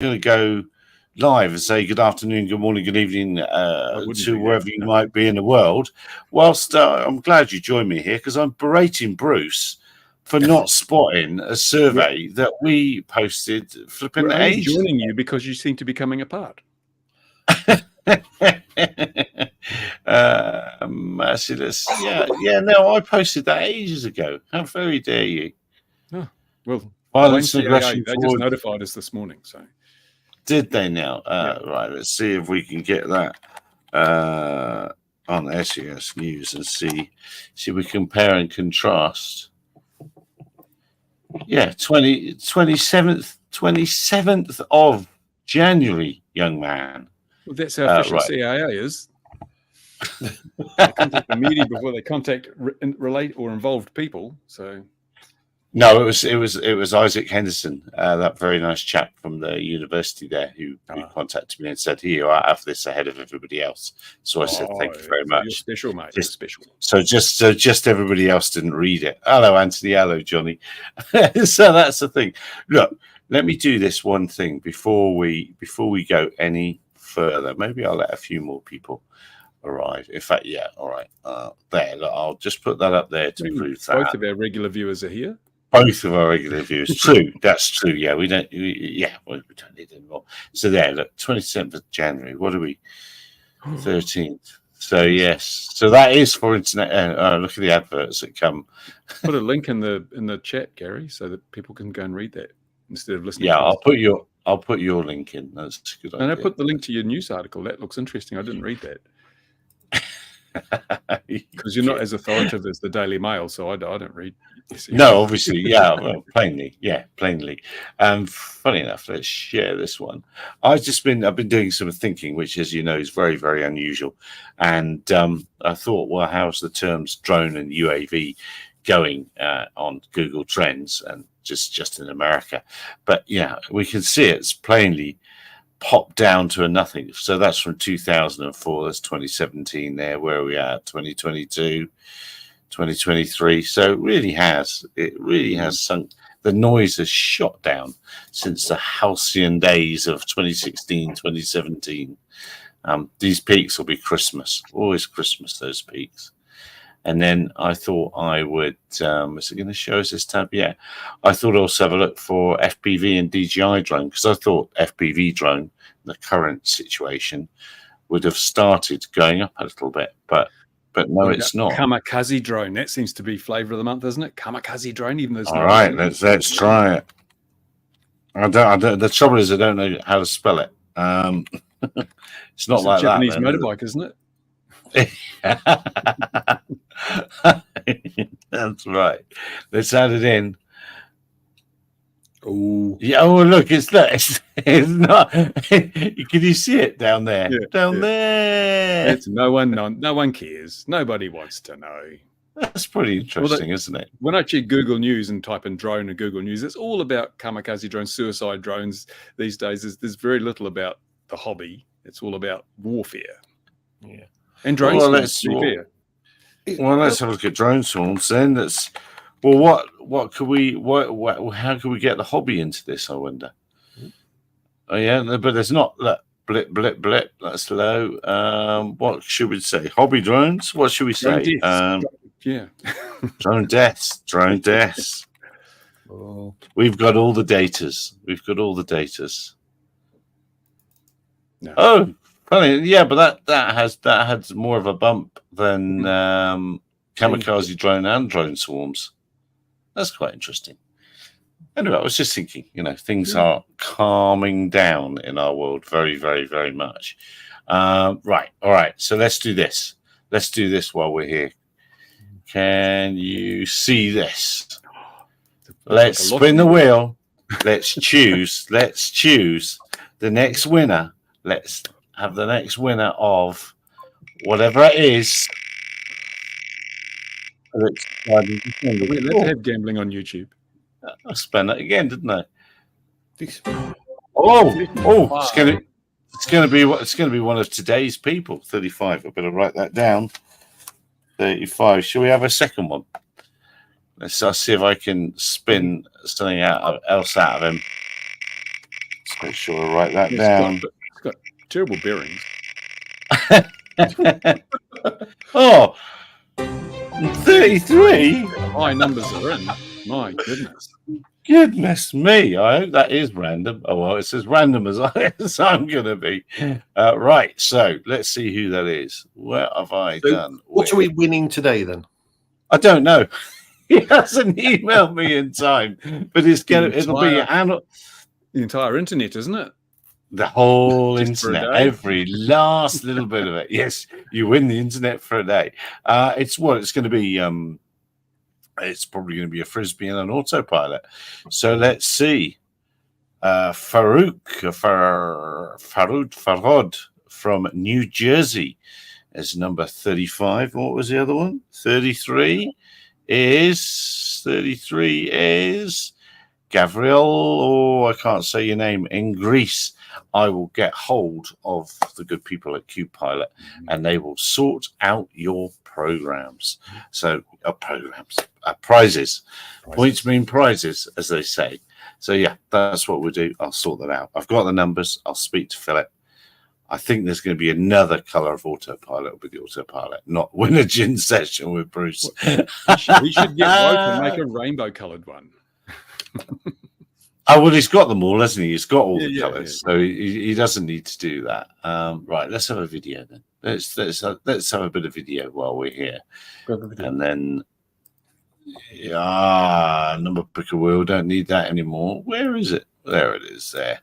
going to go live and say good afternoon, good morning, good evening to wherever you might be in the world. Whilst I'm glad you joined me here because I'm berating Bruce for not spotting a survey that we posted flipping ages. Joining you because you seem to be coming apart. Merciless. Yeah, no, I posted that ages ago. How very dare you? Oh, well, violence and aggression. They just notified us this morning. So did they now? Right, let's see if we can get that on SES News and see we compare and contrast. Yeah, 27th of January, young man. Well, that's how official CIA is. They contact the media before they contact relate or involved people. So no, it was Isaac Henderson, that very nice chap from the university there, who contacted me and said, "Here, I have this ahead of everybody else." So I said, "Thank you very much." You're special, mate. You're special. So just everybody else didn't read it. Hello, Anthony. Hello, Johnny. So that's the thing. Look, let me do this one thing before we go any further. Maybe I'll let a few more people arrive. In fact, yeah, all right. There, look, I'll just put that up there to prove that both of our regular viewers are here. Both of our regular viewers. True, that's true. Yeah, we don't need any more. So there, look, 27th of January. What are we? 13th. So yes, so that is for internet. Look at the adverts that come. Put a link in the chat, Gary, so that people can go and read that instead of listening. Yeah, I'll put your link in. That's a good idea. And I put the link to your news article. That looks interesting. I didn't read that. Because you're not as authoritative as the Daily Mail, so I don't read. No, obviously, yeah, well, plainly. Funny enough, let's share this one. I've been doing some thinking, which, as you know, is very, very unusual. And I thought, well, how's the terms drone and UAV going on Google Trends and just in America? But yeah, we can see it's plainly popped down to a nothing. So that's from 2004. That's 2017 there. Where are we at? 2022, 2023. So it really has sunk. The noise has shot down since the halcyon days of 2016, 2017. These peaks will be Christmas. Always Christmas, those peaks. And then I thought I would, is it going to show us this tab? Yeah. I thought I'd also have a look for FPV and DJI drone, because I thought FPV drone, the current situation, would have started going up a little bit, but no, it's not. Kamikaze drone, that seems to be flavor of the month, isn't it? Kamikaze drone, even though all right, let's try it. I don't. The trouble is I don't know how to spell it. It's not like Japanese that. Motorbike, isn't it? That's right. Let's add it in. Oh yeah! Oh look, it's not. Can you see it down there? Yeah, there. It's no one cares. Nobody wants to know. That's pretty interesting, isn't it? When I check Google News and type in drone in Google News, it's all about kamikaze drones, suicide drones these days. There's very little about the hobby. It's all about warfare. Yeah. And drone swarms, let's have a look at drone swarms then. What could we how can we get the hobby into this, I wonder? Oh yeah, but there's not that blip, that's low. What should we say? Hobby drones? What should we say? Drone deaths. Oh. We've got all the datas. No. Oh, funny, yeah, but that has more of a bump than kamikaze drone and drone swarms. That's quite interesting. Anyway, I was just thinking, things are calming down in our world very, very, very much. Right, all right. So let's do this. Let's do this while we're here. Can you see this? Let's spin the wheel. Let's choose the next winner. Let's have the next winner of whatever it is. Let's have gambling on YouTube. I spent it again, didn't I? It's going to be one of today's people. 35. I better write that down. 35. Shall we have a second one? Let's see if I can spin something else out of him. Let's make sure I write that It's down. got terrible bearings. Oh, 33? High numbers are in. My goodness. Goodness me. I hope that is random. Oh, well, it's as random as I'm going to be. Right. So let's see who that is. What have I done? What are we winning today then? I don't know. He hasn't emailed me in time, but it'll be The entire internet, isn't it? the whole Just for a internet, day? every last little bit of it. Yes, you win the internet for a day. It's going to be. It's probably going to be a frisbee and an autopilot. So let's see. Farod from New Jersey is number 35. What was the other one? 33 is Gabriel, I can't say your name, in Greece. I will get hold of the good people at QPilot and they will sort out your programs. So prizes. Points mean prizes, as they say. So yeah, that's what we'll do. I'll sort that out. I've got the numbers. I'll speak to Philip. I think there's going to be another color of autopilot with the autopilot, not win a gin session with Bruce. We should get woke and make a rainbow coloured one. Oh, well, he's got them all, hasn't he? He's got all the colours, yeah. so he doesn't need to do that. Right, let's have a video then. Let's have a bit of video while we're here, and then number picker wheel. Don't need that anymore. Where is it? There it is. There.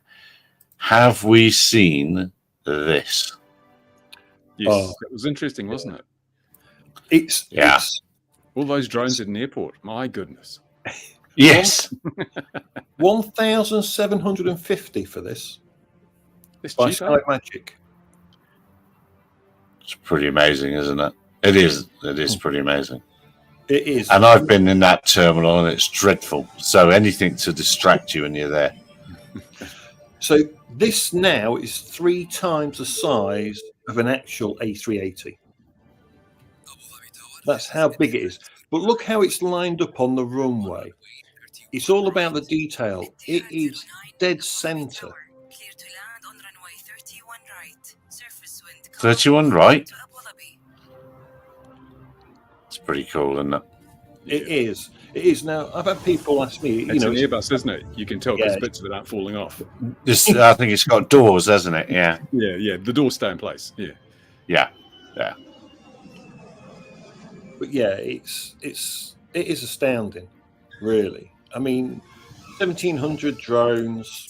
Have we seen this? Yes, it was interesting, wasn't it? It's All those drones at an airport. My goodness. Yes. 1,750 for this It's by cheap, Sky Magic. It's pretty amazing, isn't it? It is. It is pretty amazing. It is. And I've been in that terminal, and it's dreadful. So anything to distract you when you're there. So this now is 3 times the size of an actual A380. That's how big it is. But look how it's lined up on the runway. It's all about the detail. It is dead center. 31 right? It's pretty cool, isn't it? It is. It is. Now, I've had people ask me, It's an Airbus, isn't it? You can tell because bits of it aren't falling off. I think it's got doors, hasn't it? Yeah. Yeah. The doors stay in place. Yeah. Yeah. But yeah, it is astounding, really. I mean, 1,700 drones.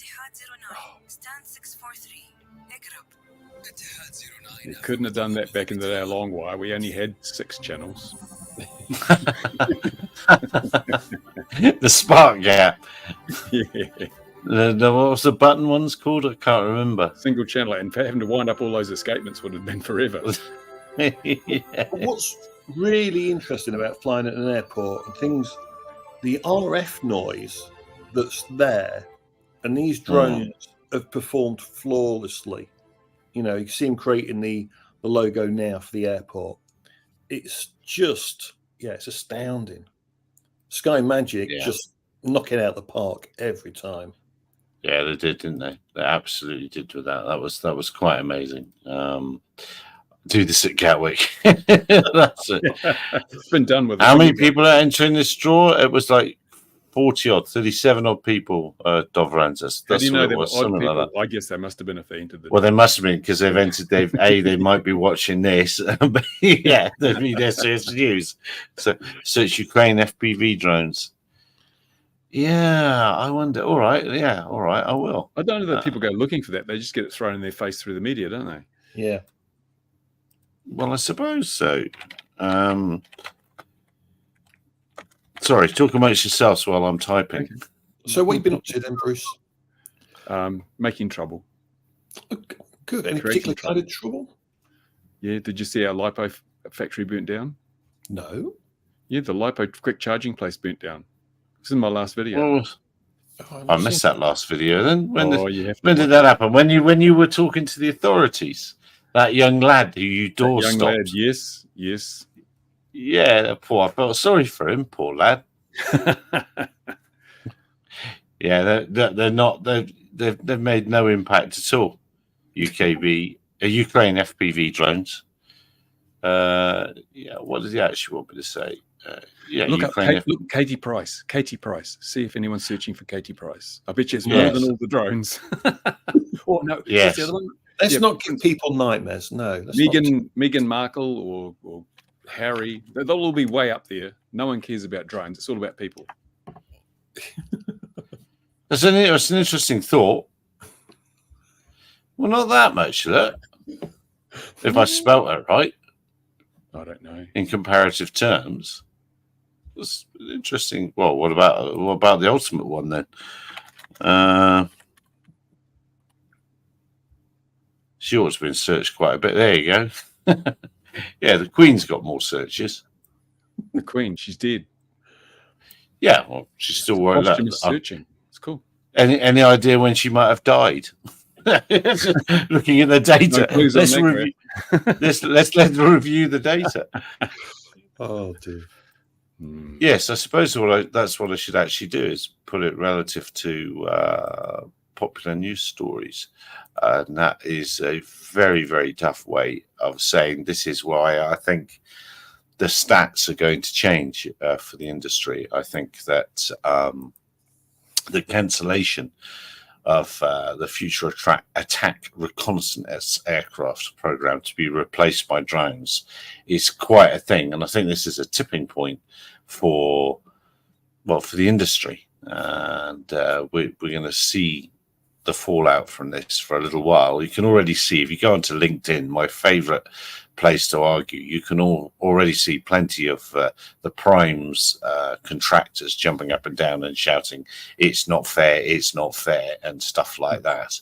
You couldn't have done that back in the day a long while. We only had 6 channels. The spark gap. Yeah. Oh. What was the button ones called? I can't remember. Single channel, and having to wind up all those escapements would have been forever. But what's really interesting about flying at an airport and things, the RF noise that's there, and these drones have performed flawlessly. You know, you see them creating the logo now for the airport. It's just, it's astounding. Sky Magic just knock it out of the park every time. Yeah, they did, didn't they? They absolutely did with that. That was quite amazing. Do this at Gatwick. That's it. It's been done with. How many people are entering this draw? It was like 40 odd, 37 odd people. Dovranzas. How do you know there were odd people? I guess there must have been if they entered the. Well, they must have been because they've entered. They might be watching this. Yeah, they'd be their serious news. So it's Ukraine FPV drones. Yeah, I wonder. All right, I will. I don't know that people go looking for that. They just get it thrown in their face through the media, don't they? Yeah. Well, I suppose so. Sorry, talk amongst yourselves while I'm typing. Okay. So what have you been up to then, Bruce? Making trouble. Good. Any particular kind of trouble? Yeah. Did you see our LiPo factory burnt down? No. Yeah, the LiPo quick charging place burnt down. This is my last video. I missed that last video. Then when did that happen? When you were talking to the authorities? That young lad who you door stopped. Lad, yes. Yeah, I felt sorry for him, poor lad. Yeah, they're not. they've made no impact at all. Ukraine FPV drones. What does he actually want me to say? Look Ukraine. look, Katie Price. Katie Price. See if anyone's searching for Katie Price. I bet you it's more than all the drones. Or no, Yes. the other one? Let's not give people nightmares. No. Meghan Markle or Harry. They'll all be way up there. No one cares about drones. It's all about people. It's an interesting thought. Well, not that much, look. If I spelt it right. I don't know. In comparative terms. It's interesting. Well, what about the ultimate one then? She ought to have been searched quite a bit. There you go. Yeah, the Queen's got more searches. The Queen, she's dead. Yeah, well, she's still wearing that. Searching. It's cool. Any idea when she might have died? Looking at the data, let's review the data. Oh dear. Yes, I suppose that's what I should actually do is put it relative to popular news stories, and that is a very, very tough way of saying this is why I think the stats are going to change for the industry. I think that the cancellation of the Future Attack Reconnaissance Aircraft program to be replaced by drones is quite a thing, and I think this is a tipping point for the industry, and we're going to see the fallout from this for a little while. You can already see, if you go onto LinkedIn, my favorite place to argue, you can already see plenty of the primes contractors jumping up and down and shouting, it's not fair, and stuff like that.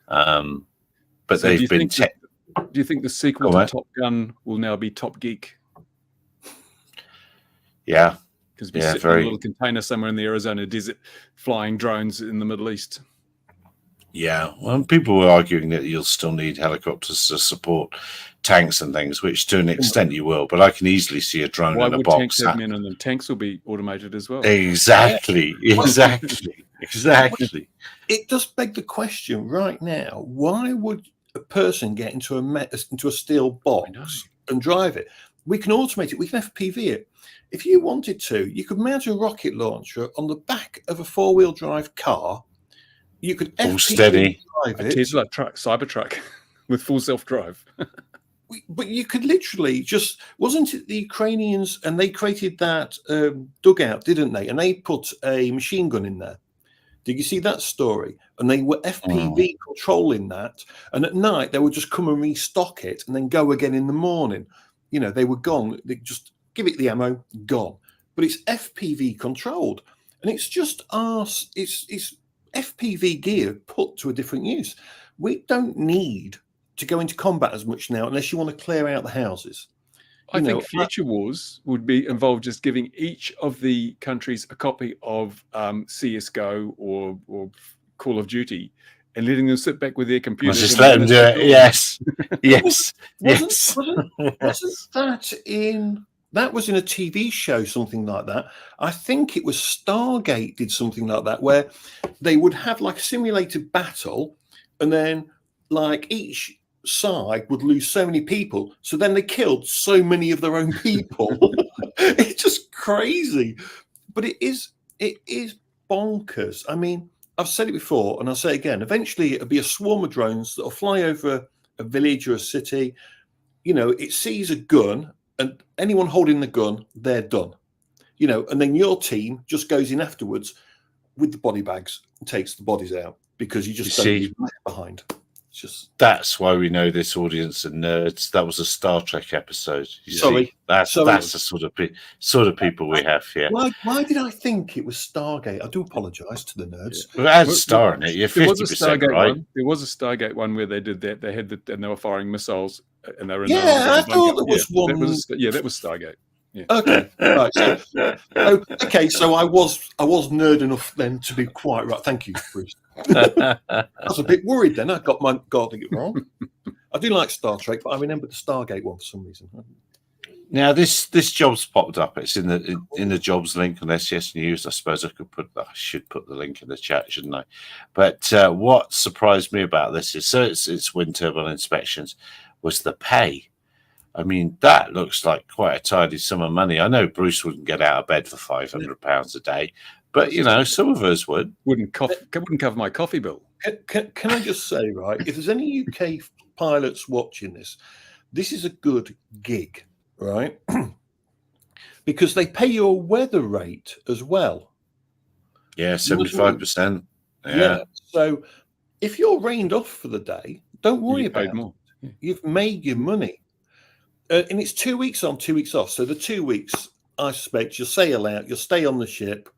But so they've been... do you think the sequel to Top Gun will now be Top Geek? Yeah. Because we're sitting in a little container somewhere in the Arizona desert flying drones in the Middle East. Yeah, well, people were arguing that you'll still need helicopters to support tanks and things, which to an extent you will, but I can easily see a drone in a box. Why would tanks have men in them? Tanks will be automated as well. Exactly. It does beg the question right now, why would a person get into a steel box and drive it? We can automate it. We can FPV it. If you wanted to, you could mount a rocket launcher on the back of a four-wheel drive car. You could steady drive it. A Tesla truck, Cybertruck, with full self-drive. But you could literally just, wasn't it the Ukrainians, and they created that dugout, didn't they? And they put a machine gun in there. Did you see that story? And they were FPV controlling that. And at night, they would just come and restock it and then go again in the morning. You know, they were gone. They just give it the ammo, gone. But it's FPV controlled. And it's just it's FPV gear put to a different use. We don't need to go into combat as much now unless you want to clear out the houses. I think Future Wars would involve just giving each of the countries a copy of CSGO or Call of Duty and letting them sit back with their computers. Just let them do it. Yes. Wasn't that was in a TV show, something like that. I think it was Stargate did something like that, where they would have like a simulated battle, and then like each side would lose so many people, so then they killed so many of their own people. It's just crazy, but it is bonkers. I mean, I've said it before and I'll say it again, eventually it'll be a swarm of drones that'll fly over a village or a city. You know, it sees a gun and anyone holding the gun, they're done. You know, and then your team just goes in afterwards with the body bags and takes the bodies out, because you just don't leave them behind. That's why we know this audience are nerds. That was a Star Trek episode. That's the sort of people we have here. Why did I think it was Stargate? I do apologise to the nerds. Yeah. Well, it had a star in it. You're 50% right. There was a Stargate one where they did that. They had and they were firing missiles, and they were in I thought there was one. That was Stargate. Yeah. Okay, right. So I was nerd enough then to be quite right. Thank you, Bruce. I was a bit worried then. I got it wrong. I do like Star Trek, but I remember the Stargate one for some reason. Now this job's popped up. It's in the jobs link on SCS News. I suppose I should put the link in the chat, shouldn't I? But what surprised me about this is it's wind turbine inspections was the pay. I mean, that looks like quite a tidy sum of money. I know Bruce wouldn't get out of bed for £500 a day, but some of us would. Wouldn't cover my coffee bill. Can I just say, right? If there's any UK pilots watching this, this is a good gig. Right, because they pay you a weather rate as well. Yeah, 75%. Yeah. So if you're rained off for the day, don't worry about it. More. Yeah. You've made your money, and it's 2 weeks on, 2 weeks off. So the 2 weeks, I suspect, you'll sail out, you'll stay on the ship,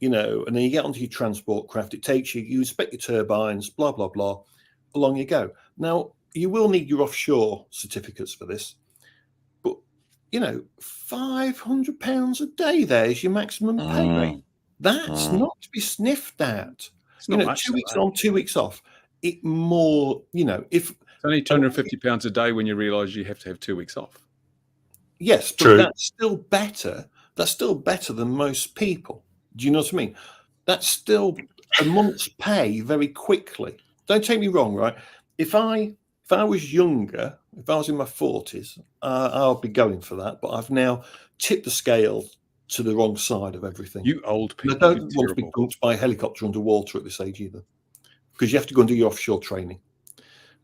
and then you get onto your transport craft. It takes you, you inspect your turbines, blah blah blah, along you go. Now you will need your offshore certificates for this. £500 a day there is your maximum pay rate. That's not to be sniffed at. It's not much, 2 weeks on, 2 weeks off. It more, if it's only £250 a day when you realise you have to have 2 weeks off. Yes, but True. That's still better. That's still better than most people. Do you know what I mean? That's still a month's pay very quickly. Don't take me wrong, right? If I was younger, if I was in my 40s, I'll be going for that. But I've now tipped the scale to the wrong side of everything. You old people. And I don't want to be dumped by a helicopter underwater at this age either, because you have to go and do your offshore training.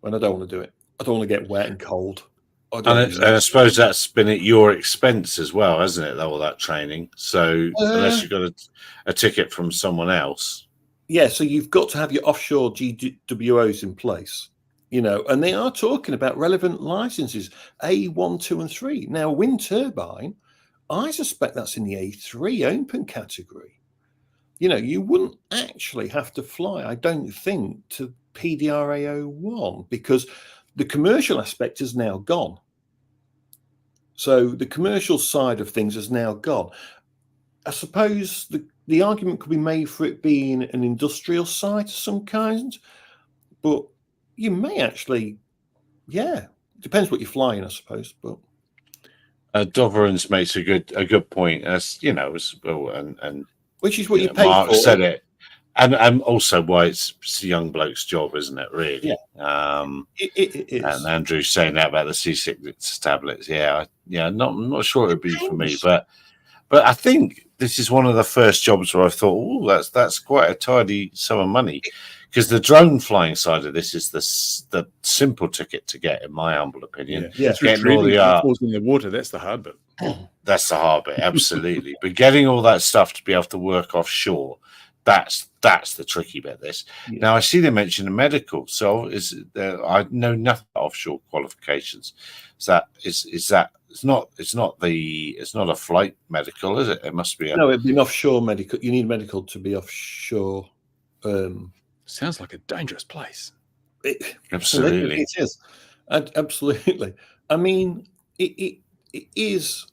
And I don't want to do it. I don't want to get wet and cold. And I suppose that's been at your expense as well, hasn't it? All that training. So unless you've got a ticket from someone else. Yeah, so you've got to have your offshore GWOs in place. And they are talking about relevant licenses, A1, 2, and 3. Now, wind turbine, I suspect that's in the A3 open category. You wouldn't actually have to fly, I don't think, to PDRA 01 because the commercial aspect is now gone. So the commercial side of things is now gone. I suppose the argument could be made for it being an industrial site of some kind, but you may actually, depends what you're flying, I suppose. But Doverains makes a good point, as as well, and which is what you pay Mark for. Said it, and also why it's a young bloke's job, isn't it? Really, it is. And Andrew's saying that about the C6 tablets. I'm not sure it would be for me, but I think this is one of the first jobs where I thought, oh, that's quite a tidy sum of money. Because the drone flying side of this is the simple ticket to get, in my humble opinion. Yeah. It's retrieving falls in the water. That's the hard bit. That's the hard bit, absolutely. But getting all that stuff to be able to work offshore, that's the tricky bit. Now I see they mention a medical, so I know nothing about offshore qualifications. It's not a flight medical, is it? It must be. No, it'd be an offshore medical. You need medical to be offshore. Sounds like a dangerous place. Absolutely, it is. Absolutely. I mean, it is.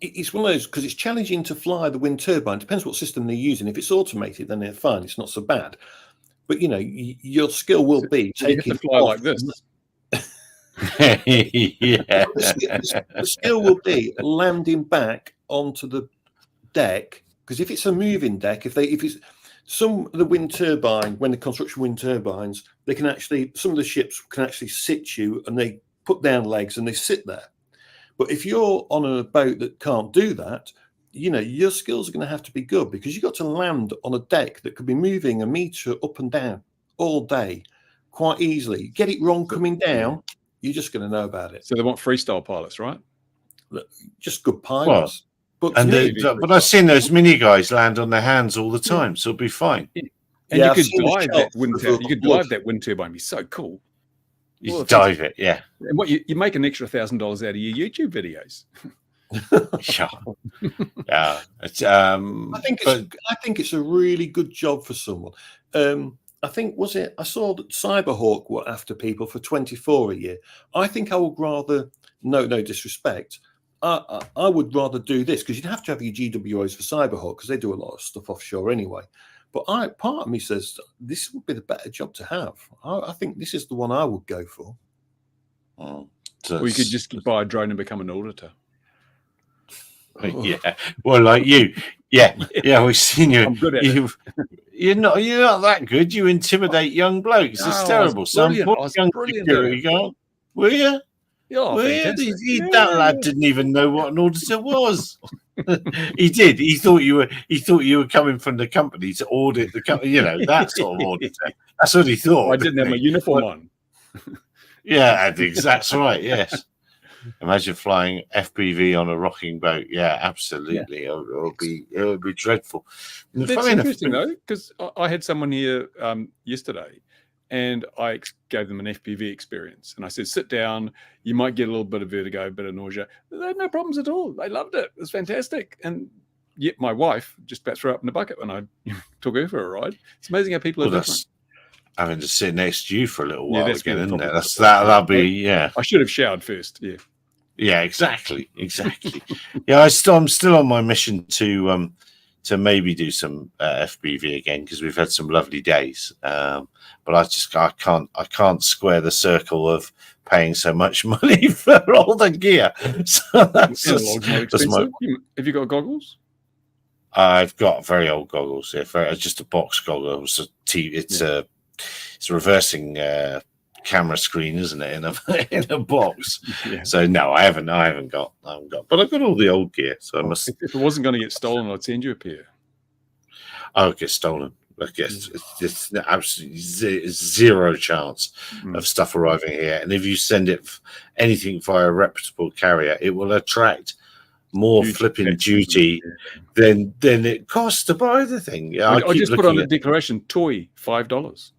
It's one of those because it's challenging to fly the wind turbine. Depends what system they're using. If it's automated, then they're fine. It's not so bad. But your skill will be taking to fly like this. Yeah. The skill will be landing back onto the deck, because if it's a moving deck, if it's some of the wind turbine, when they construction wind turbines, they can actually, some of the ships can actually sit you and they put down legs and they sit there. But if you're on a boat that can't do that, your skills are going to have to be good, because you've got to land on a deck that could be moving a meter up and down all day quite easily. Get it wrong coming down, you're just going to know about it. So they want freestyle pilots, right? Just good pilots. But I've seen those mini guys land on their hands all the time, so it'll be fine. And you could dive that wind turbine. You could dive that wind turbine. It'd be so cool. You dive it, yeah. And what you make an extra $1,000 out of your YouTube videos. Yeah. I think it's a really good job for someone. I think I saw that Cyberhawk were after people for 24 a year. I think I would rather, no disrespect, I would rather do this, because you'd have to have your GWOs for Cyberhawk, because they do a lot of stuff offshore anyway. But part of me says this would be the better job to have. I think this is the one I would go for. Or you could just buy a drone and become an auditor. Yeah, well, like you, yeah, we've seen you. I'm good at it. You're not that good. You intimidate young blokes. It's No, I was terrible. Some brilliant. poor I was young brilliant at security it. guard. Were you? Yeah, Well, yeah, fantastic. that lad didn't even know what an auditor was. He did. He thought you were coming from the company to audit the company. You know, that sort of auditor. That's what he thought. I didn't have my uniform on. Yeah, that's right. Yes. Imagine flying FPV on a rocking boat. Yeah, absolutely. Yeah. It would be dreadful. That's interesting though, because I had someone here yesterday, and I gave them an FPV experience, and I said, "Sit down. You might get a little bit of vertigo, a bit of nausea." They had no problems at all. They loved it. It was fantastic. And yet, my wife just about threw up in the bucket when I took her for a ride. It's amazing how people are different. Having to sit next to you for a little while that's again, isn't it? That'll be yeah. I should have showered first. Yeah. Yeah, exactly. Yeah, I'm still on my mission to maybe do some FPV again, because we've had some lovely days. But I can't square the circle of paying so much money for all the gear. So that's Have you got goggles? I've got very old goggles. Yeah, just a box goggle. It's a reversing camera screen, isn't it, in a box? Yeah. So no, I haven't got, but I've got all the old gear. So I must. If it wasn't going to get stolen, I'd send you a pair. I'll get stolen. I guess it's absolutely zero chance of stuff arriving here. And if you send anything via a reputable carrier, it will attract more flipping duty than it costs to buy the thing. Yeah, I just put on a declaration: toy $5.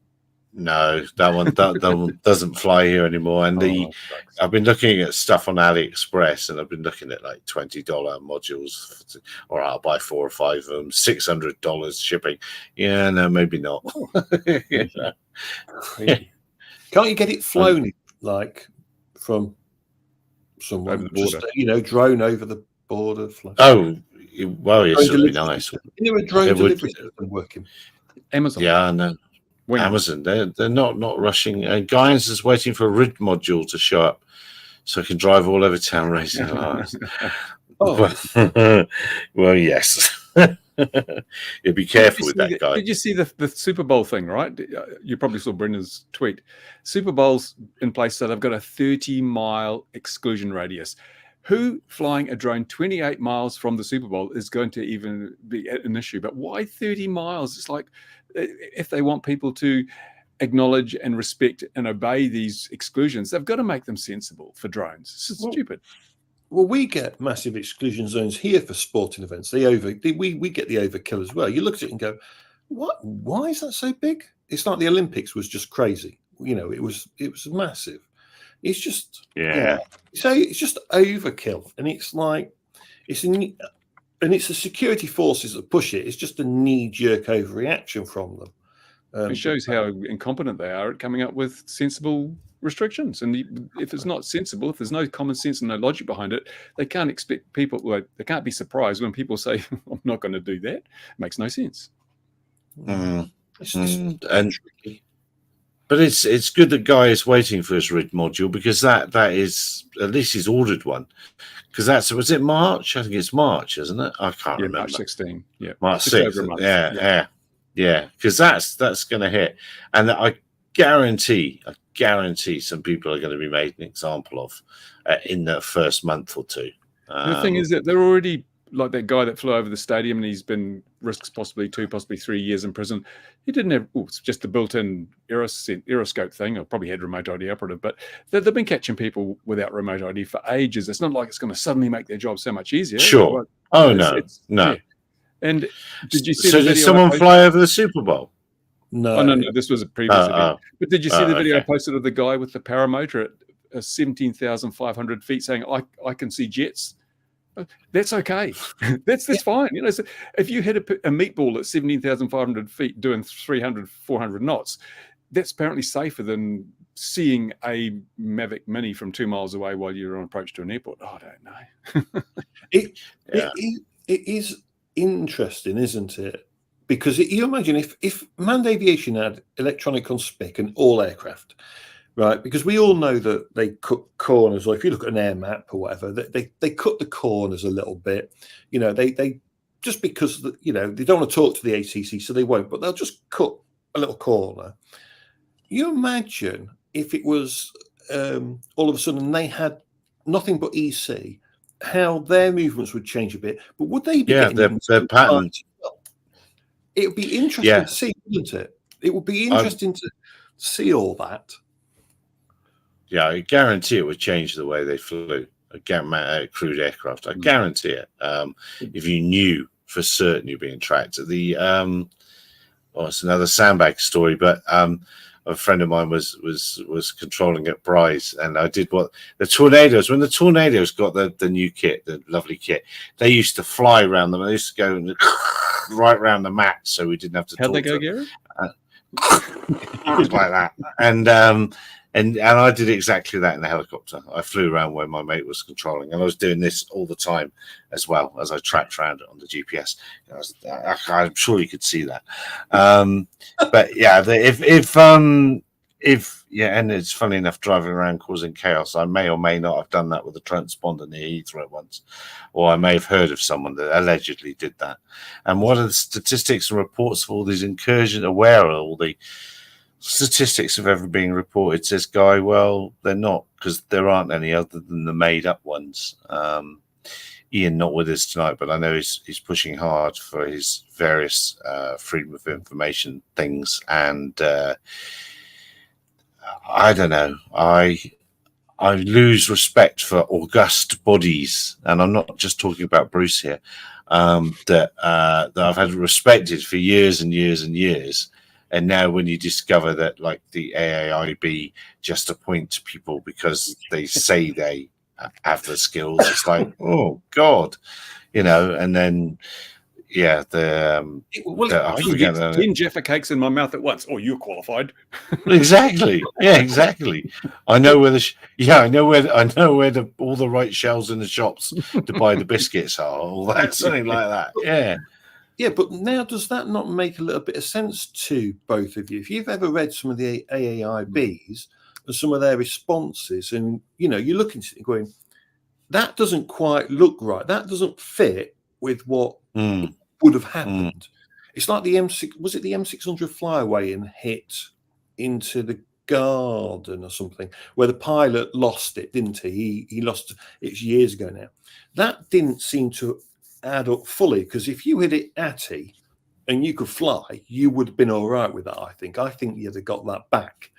No, that one doesn't fly here anymore. And I've been looking at stuff on AliExpress, and I've been looking at like $20 modules, or I'll buy 4 or 5 of them, $600 shipping. Yeah, no, maybe not. Can't you get it flown like from someone over the border? Just, drone over the border. Oh, well, yes, it would be nice. You know, a drone delivery system working. Amazon. Yeah, no. Amazon, they're not rushing. Guidance is waiting for a RID module to show up, so I can drive all over town racing cars. Well, yes. You'd be careful with that guy. Did you see the Super Bowl thing? Right, you probably saw Brendan's tweet. Super Bowl's in place, so they've got a 30-mile exclusion radius. Who flying a drone 28 miles from the Super Bowl is going to even be an issue? But why 30 miles? It's like, if they want people to acknowledge and respect and obey these exclusions, they've got to make them sensible for drones. It's stupid. Well, we get massive exclusion zones here for sporting events. We get the overkill as well. You look at it and go, "What? Why is that so big?" It's like the Olympics was just crazy. It was massive. It's just So it's just overkill, and it's like it's the security forces that push it. It's just a knee-jerk overreaction from them. It shows how incompetent they are at coming up with sensible restrictions. And if it's not sensible, if there's no common sense and no logic behind it, they can't expect people. They can't be surprised when people say, "I'm not going to do that." It makes no sense. But it's good that Guy is waiting for his RID module, because that is, at least he's ordered one. Because was it March? I think it's March, isn't it? I can't remember. March 16. Yeah, March 6. Yeah. Because that's going to hit, and I guarantee some people are going to be made an example of in the first month or two. The thing is that they're already, like that guy that flew over the stadium, and he's been risks possibly 2, possibly 3 years in prison. He didn't have it's just the built-in Aeroscope thing, or probably had remote ID operative, but they've been catching people without remote ID for ages. It's not like it's going to suddenly make their job so much easier. Sure. No. Yeah. And did you see? So did someone fly over the Super Bowl? No. Oh, no. This was a previous event. But did you see the video I posted of the guy with the paramotor at 17,500 feet saying, "I can see jets"? That's okay. That's fine. So if you hit a meatball at 17,500 feet doing 300, 400 knots, that's apparently safer than seeing a Mavic Mini from 2 miles away while you're on approach to an airport. I don't know. It is interesting, isn't it? Because you imagine if manned aviation had electronic on spec and all aircraft, right? Because we all know that they cut corners, or if you look at an air map or whatever, they cut the corners a little bit. You know, they just because, you know, they don't want to talk to the ACC, so they won't, but they'll just cut a little corner. You imagine if it was all of a sudden they had nothing but EC, how their movements would change a bit. But would they be getting their pattern? It would be interesting to see, wouldn't it? It would be interesting to see all that. Yeah, I guarantee it would change the way they flew a crewed aircraft. I guarantee it. If you knew for certain you're being tracked. It's another sandbag story, but a friend of mine was controlling at Bryce, and I did what the Tornadoes, when the Tornadoes got the new kit, the lovely kit, they used to fly around them. They used to go right around the mat, so we didn't have to. How'd they go, Gary? Like that, and I did exactly that in the helicopter. I flew around where my mate was controlling, and I was doing this all the time as well as I tracked around it on the GPS. I'm sure you could see that. But yeah, and it's funny enough, driving around causing chaos. I may or may not have done that with a transponder near Heathrow once, or I may have heard of someone that allegedly did that. And what are the statistics and reports of all these incursions? Where are all the statistics have ever been reported? Says Guy, well, they're not, because there aren't any other than the made up ones. Ian not with us tonight, but I know he's pushing hard for his various freedom of information things, and I don't know. I lose respect for august bodies, and I'm not just talking about Bruce here. That I've had respected for years and years and years. And now when you discover that, like, the AAIB just appoint people because they say they have the skills, it's like, oh, God, you know, and then, yeah, I can get 10 Jaffa cakes in my mouth at once. Oh, you're qualified. Exactly. Yeah, exactly. I know where all the right shelves in the shops to buy the biscuits are, all that, something like that. Yeah. Yeah, but now does that not make a little bit of sense to both of you? If you've ever read some of the AAIBs and some of their responses, and you know, you're looking at it going, that doesn't quite look right. That doesn't fit with what would have happened. It's like the M6, was it the M600 flyaway and hit into the garden or something, where the pilot lost it, didn't he? He lost it years ago now. That didn't seem to add up fully, because if you hit it ATI and you could fly, you would have been all right with that. I think you'd have got that back.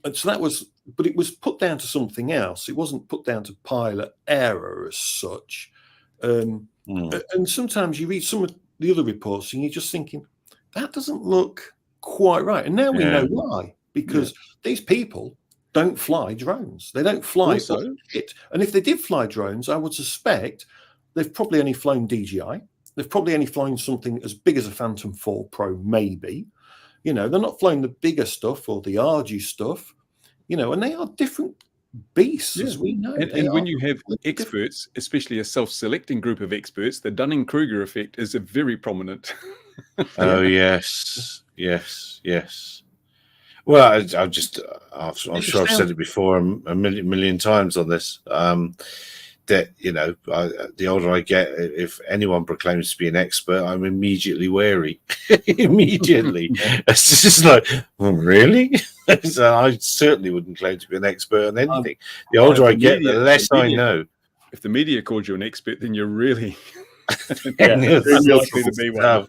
And so that was, but it was put down to something else. It wasn't put down to pilot error as such. And sometimes you read some of the other reports and you're just thinking, that doesn't look quite right. And now we know why, because these people don't fly drones. They don't fly it. And if they did fly drones, I would suspect they've probably only flown DJI. They've probably only flown something as big as a Phantom 4 Pro, maybe. You know, they're not flying the bigger stuff or the RG stuff, you know, and they are different beasts, as we know. And when you have experts, especially a self-selecting group of experts, the Dunning-Kruger effect is a very prominent. Oh, yes. Well, I'm sure I've said it before a million times on this. That, you know, the older I get, if anyone proclaims to be an expert, I'm immediately wary. Immediately. It's just like, well, really? So I certainly wouldn't claim to be an expert on anything. The older I get, the less I know. If the media called you an expert, then you're really likely to be one.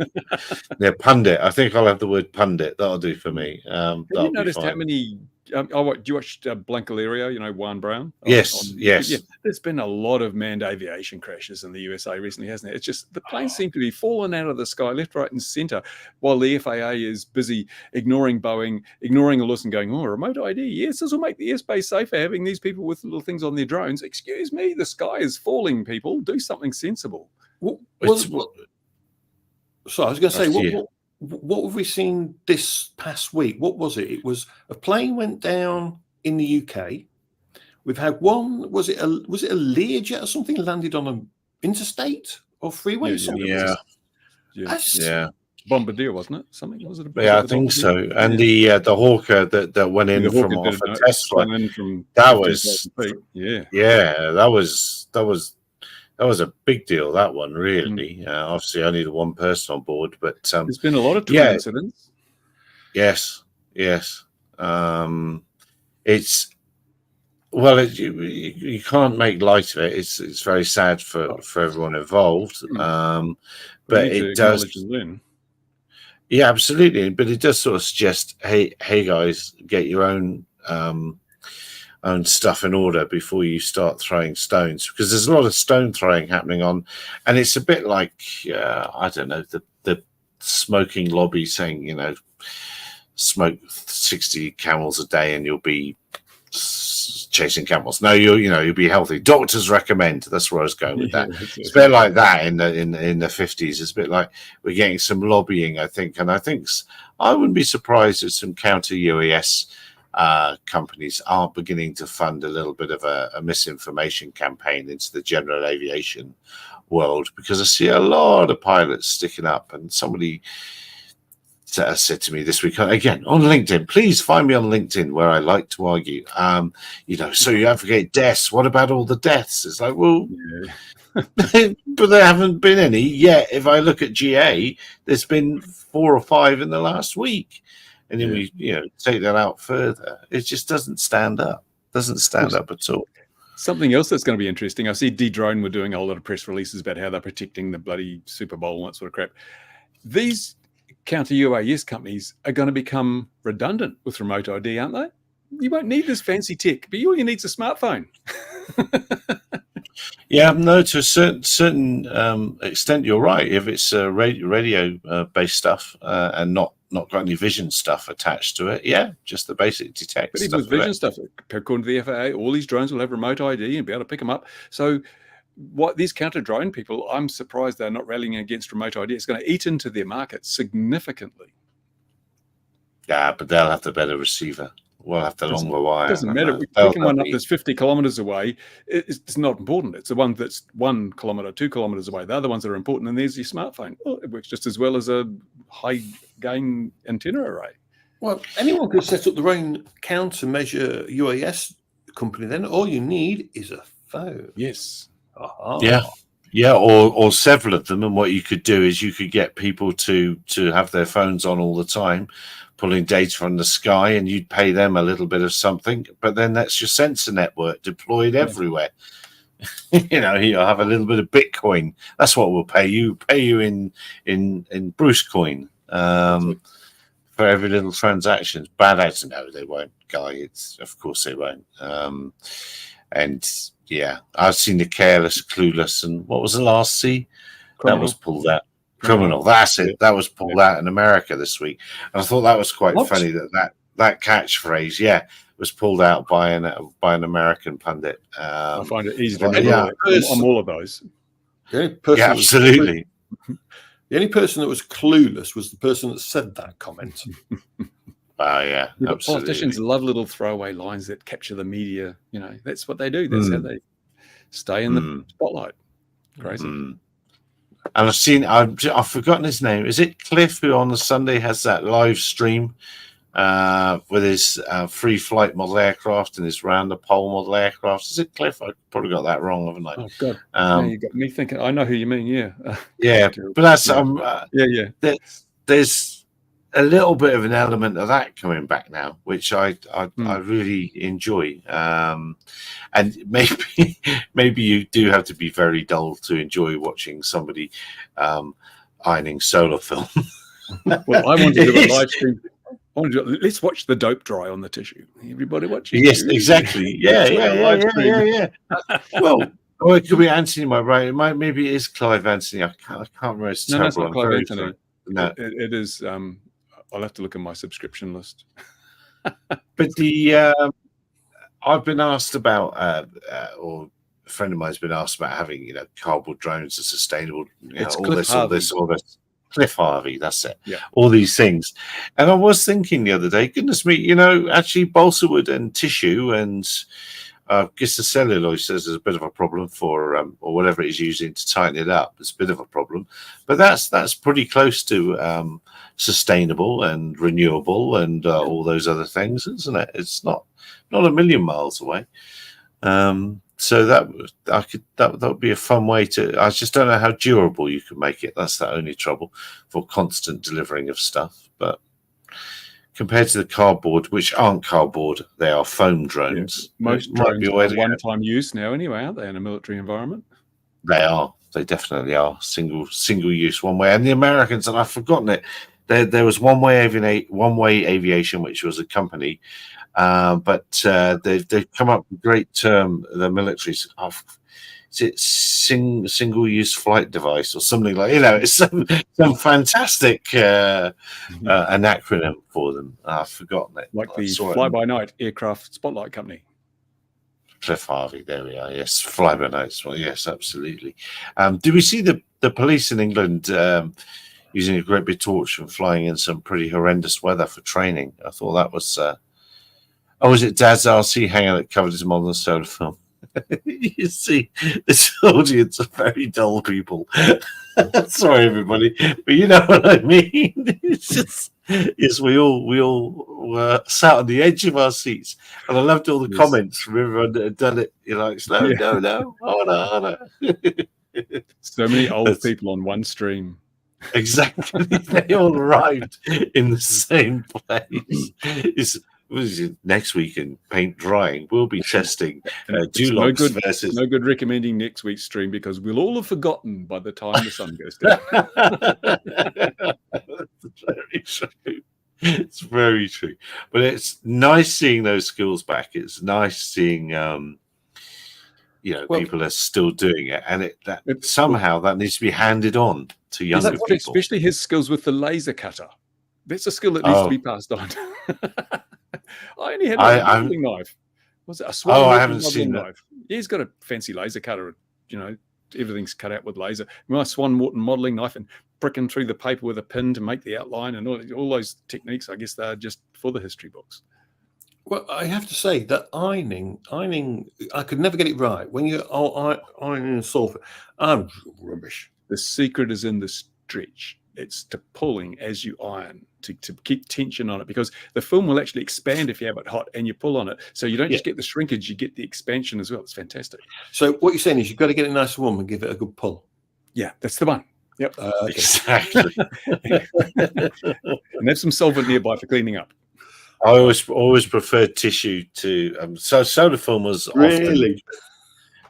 Yeah, pundit. I think I'll have the word pundit. That'll do for me. Have you noticed how many? Do you watch Blancalerio? You know, Juan Brown. Yes. Yeah, there's been a lot of manned aviation crashes in the USA recently, hasn't it? It's just the planes seem to be falling out of the sky left, right, and centre, while the FAA is busy ignoring Boeing, ignoring all this, and going, "Oh, remote ID. Yes, this will make the airspace safer. Having these people with little things on their drones. Excuse me, the sky is falling. People, do something sensible." So I was going to say, what have we seen this past week? What was it? It was a plane went down in the UK. We've had one. Was it a Learjet or something landed on an interstate or freeway? Yeah. Bombardier, wasn't it? Something was it? Yeah, I think so. And the Hawker that went in from off a Tesla. That was that was a big deal. That one really. Obviously, only the one person on board, but there's been a lot of twin incidents. Yes. It's you can't make light of it. It's very sad for everyone involved. But it does. Yeah, absolutely. But it does sort of suggest, hey guys, get your own stuff in order before you start throwing stones, because there's a lot of stone throwing happening on, and it's a bit like I don't know, the smoking lobby saying, you know, smoke 60 camels a day and you'll be chasing camels. No, you'll be healthy. Doctors recommend. That's where I was going with that. It's a bit like that in the 50s. It's a bit like we're getting some lobbying, I think, and I wouldn't be surprised if some counter UAS companies are beginning to fund a little bit of a misinformation campaign into the general aviation world, because I see a lot of pilots sticking up. And somebody said to me this week, again on LinkedIn, please find me on LinkedIn, where I like to argue, so you advocate deaths, what about all the deaths? It's like, well, but there haven't been any yet. If I look at GA, there's been 4 or 5 in the last week, and then we take that out further, it just doesn't stand up at all. Something else that's going to be interesting, I see Dedrone were doing a whole lot of press releases about how they're protecting the bloody Super Bowl and that sort of crap. These counter UAS companies are going to become redundant with remote ID, aren't they? You won't need this fancy tech, but all you need is a smartphone. Yeah, no, to a certain extent, you're right. If it's radio based stuff and not got any vision stuff attached to it, just the basic detect. But even with vision stuff, according to the FAA, all these drones will have remote ID and be able to pick them up. So what these counter drone people, I'm surprised they're not rallying against remote ID. It's going to eat into their market significantly. Yeah, but they'll have the better receiver. We'll have the longer wire. It doesn't matter. Picking one up that's 50 kilometers away, it's not important. It's the one that's 1 kilometer, 2 kilometers away. They're the ones that are important. And there's your smartphone. Well, it works just as well as a high gain antenna array. Well, anyone could set up their own countermeasure UAS company then. All you need is a phone. Yes. Yeah, or several of them. And what you could do is you could get people to have their phones on all the time, pulling data from the sky, and you'd pay them a little bit of something. But then that's your sensor network deployed everywhere. You'll have a little bit of Bitcoin. That's what we'll pay you. Pay you in Bruce coin for every little transaction. Bad ads, no, they won't, Guy. Of course they won't. And yeah, I've seen the Careless, Clueless, and what was the last C? Criminal. That was pulled out. Criminal. That's it. That was pulled out in America this week. And I thought that was quite funny that catchphrase, was pulled out by an American pundit. I find it easy to remember. I'm all of those. Absolutely. The only person that was clueless was the person that said that comment. Politicians love little throwaway lines that capture the media. That's what they do. That's how they stay in the spotlight. Crazy. And I've forgotten his name. Is it Cliff, who on the Sunday has that live stream with his free flight model aircraft and his round the pole model aircraft? Is it Cliff? I probably got that wrong, haven't I? Oh God! You got me thinking. I know who you mean. Yeah. But that's There's a little bit of an element of that coming back now, which I really enjoy. And maybe you do have to be very dull to enjoy watching somebody ironing solar film. Well, I want to do a live stream. Let's watch the dope dry on the tissue. Everybody watching. Yes, exactly. Yeah. Well, it could be Anthony, my right. Maybe it is Clive Anthony. I can't remember. It's no, it's not Clive Anthony. No, it is. I'll have to look at my subscription list. But I've been asked about, or a friend of mine's been asked about having, cardboard drones and sustainable, all this. Cliff Harvey, that's it. Yeah. All these things. And I was thinking the other day, goodness me, actually Balsa wood and tissue and I guess the celluloid says there's a bit of a problem for or whatever it is using to tighten it up. It's a bit of a problem, but that's pretty close to sustainable and renewable and all those other things, isn't it? It's not a million miles away. So that would be a fun way to. I just don't know how durable you can make it. That's the only trouble for constant delivering of stuff. But compared to the cardboard, which aren't cardboard, they are foam drones. Yeah, most drones are one-time use now, anyway, aren't they? In a military environment, they are. They definitely are single use one way. And the Americans, and I've forgotten it. There was One Way Aviation, which was a company. But they've come up with a great term, the military's is it single use flight device or something like, it's some fantastic an acronym for them. I've forgotten it. Like the fly-by-night aircraft spotlight company. Cliff Harvey, there we are. Yes, fly-by-night. Well, yes, absolutely. Do we see the police in England using a great big torch and flying in some pretty horrendous weather for training? I thought that was. Was it Dad's RC hangar that covered his modern solar film? You see, this audience are very dull people. Sorry, everybody, but you know what I mean. It's just, yes, we all were sat on the edge of our seats, and I loved all the comments from everyone that had done it. It's like, no, oh no. So many old people on one stream. Exactly, they all arrived in the same place. Next week in paint drying, we'll be testing Dulux versus. No good recommending next week's stream because we'll all have forgotten by the time the sun goes down. That's very true. It's very true. But it's nice seeing those skills back. It's nice seeing, people are still doing it, and somehow that needs to be handed on to younger people. Especially his skills with the laser cutter. That's a skill that needs to be passed on. I only had a modeling knife. Was it a Swan? I haven't seen that. Knife. Yeah, he's got a fancy laser cutter. Everything's cut out with laser. My Swan Morton modeling knife and pricking through the paper with a pin to make the outline and all those techniques. I guess they're just for the history books. Well, I have to say that ironing, I could never get it right. When you're ironing and sulfur, I'm rubbish. The secret is in the stretch. It's to pulling as you iron to keep tension on it, because the film will actually expand if you have it hot and you pull on it. So you don't just get the shrinkage, you get the expansion as well. It's fantastic. So what you're saying is you've got to get it nice and warm and give it a good pull. Yeah, that's the one. Yep. Exactly. And have some solvent nearby for cleaning up. I always preferred tissue to so soda film was really.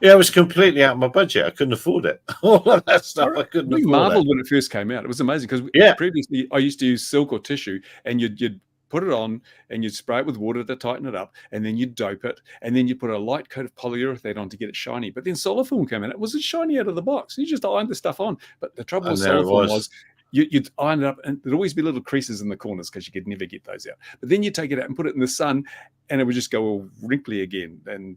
Yeah, it was completely out of my budget. I couldn't afford it. All of that stuff I couldn't afford. Marveled when it first came out. It was amazing because previously I used to use silk or tissue, and you'd put it on and you'd spray it with water to tighten it up, and then you'd dope it, and then you put a light coat of polyurethane on to get it shiny. But then solar film came in. It wasn't shiny out of the box. You just ironed the stuff on. But the trouble with solar film was you'd iron it up, and there'd always be little creases in the corners because you could never get those out. But then you take it out and put it in the sun, and it would just go all wrinkly again. And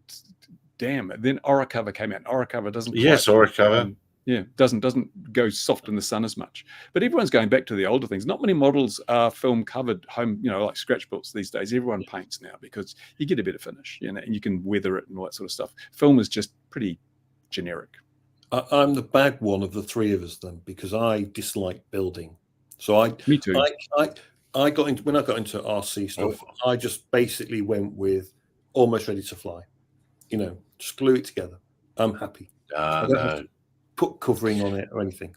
damn, then Oracover came out. Oracover doesn't. Yes, Oracover. Doesn't go soft in the sun as much. But everyone's going back to the older things. Not many models are film covered home, like scratch builds these days. Everyone paints now because you get a better finish, and you can weather it and all that sort of stuff. Film is just pretty generic. I'm the bad one of the three of us then, because I dislike building. So me too. I got into when I got into RC stuff. I just basically went with almost ready to fly. Just glue it together. I'm happy. I don't have to put covering on it or anything.